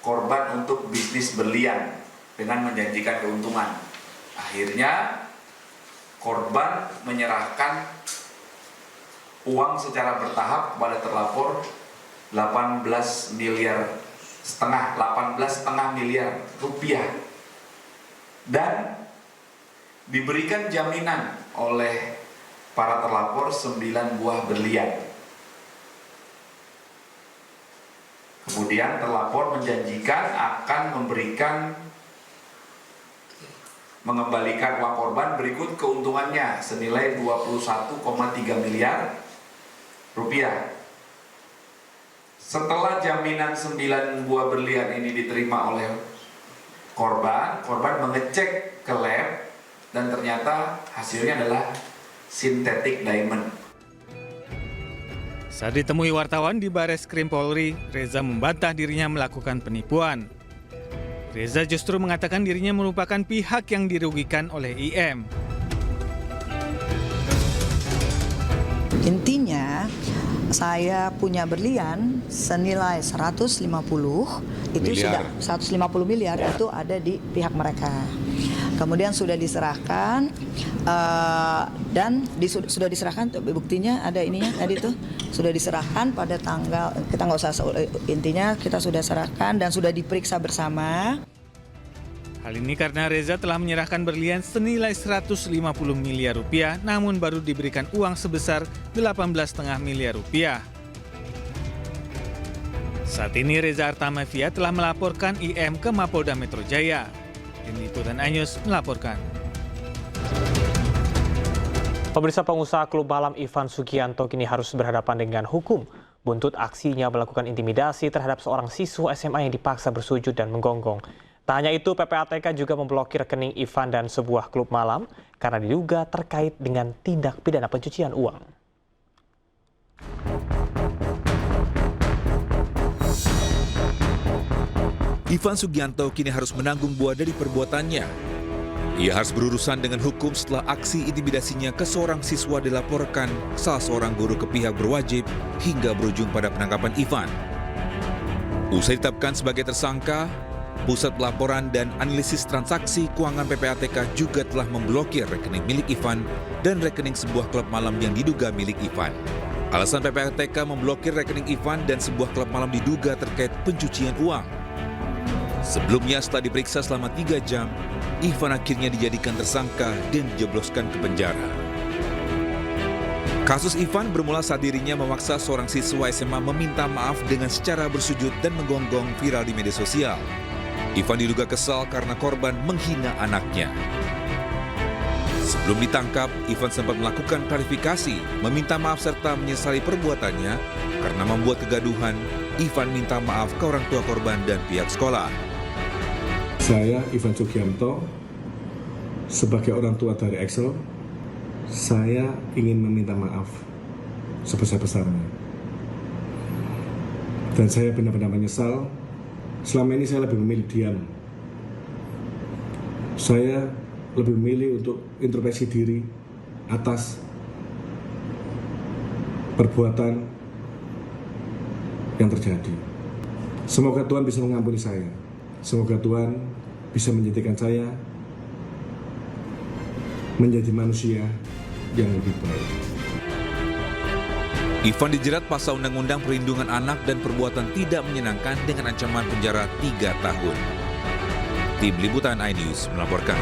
korban untuk bisnis berlian dengan menjanjikan keuntungan. Akhirnya korban menyerahkan uang secara bertahap kepada terlapor 18,5 miliar rupiah dan diberikan jaminan oleh para terlapor 9 buah berlian. Kemudian terlapor menjanjikan akan mengembalikan uang korban berikut keuntungannya senilai 21,3 miliar rupiah. Setelah jaminan 9 buah berlian ini diterima oleh korban mengecek ke lab dan ternyata hasilnya adalah synthetic diamond. Saat ditemui wartawan di Bareskrim Polri, Reza membantah dirinya melakukan penipuan. Reza justru mengatakan dirinya merupakan pihak yang dirugikan oleh IM. Intinya, saya punya berlian senilai 150 itu miliar. Sudah 150 miliar itu ada di pihak mereka. Kemudian sudah diserahkan dan sudah diserahkan, buktinya ada ininya tadi tuh sudah diserahkan pada tanggal, kita nggak usah, intinya kita sudah serahkan dan sudah diperiksa bersama. Hal ini karena Reza telah menyerahkan berlian senilai 150 miliar rupiah namun baru diberikan uang sebesar 18,5 miliar rupiah. Saat ini Reza Artamevia telah melaporkan IM ke Mapolda Metro Jaya. Tim Liputan iNews melaporkan. Pemirsa, pengusaha klub malam Ivan Sugianto kini harus berhadapan dengan hukum. Buntut aksinya melakukan intimidasi terhadap seorang siswa SMA yang dipaksa bersujud dan menggonggong. Tak hanya itu, PPATK juga memblokir rekening Ivan dan sebuah klub malam karena diduga terkait dengan tindak pidana pencucian uang. Ivan Sugianto kini harus menanggung buah dari perbuatannya. Ia harus berurusan dengan hukum setelah aksi intimidasinya ke seorang siswa dilaporkan salah seorang guru ke pihak berwajib hingga berujung pada penangkapan Ivan. Usai ditetapkan sebagai tersangka, Pusat Pelaporan dan Analisis Transaksi Keuangan PPATK juga telah memblokir rekening milik Ivan dan rekening sebuah klub malam yang diduga milik Ivan. Alasan PPATK memblokir rekening Ivan dan sebuah klub malam diduga terkait pencucian uang. Sebelumnya setelah diperiksa selama 3 jam, Ivan akhirnya dijadikan tersangka dan dijebloskan ke penjara. Kasus Ivan bermula saat dirinya memaksa seorang siswa SMA meminta maaf dengan secara bersujud dan menggonggong viral di media sosial. Ivan diduga kesal karena korban menghina anaknya. Sebelum ditangkap, Ivan sempat melakukan klarifikasi, meminta maaf serta menyesali perbuatannya karena membuat kegaduhan Ivan minta maaf ke orang tua korban dan pihak sekolah. Saya, Ivan Sugianto, sebagai orang tua dari Excel, saya ingin meminta maaf sebesar-besarnya. Dan saya benar-benar menyesal, selama ini saya lebih memilih diam. Saya lebih memilih untuk introspeksi diri atas perbuatan yang terjadi. Semoga Tuhan bisa mengampuni saya. Semoga Tuhan bisa menjadikan saya menjadi manusia yang lebih baik. Ivan dijerat pasal Undang-Undang Perlindungan Anak dan perbuatan tidak menyenangkan dengan ancaman penjara 3 tahun. Tim Liputan iNews melaporkan.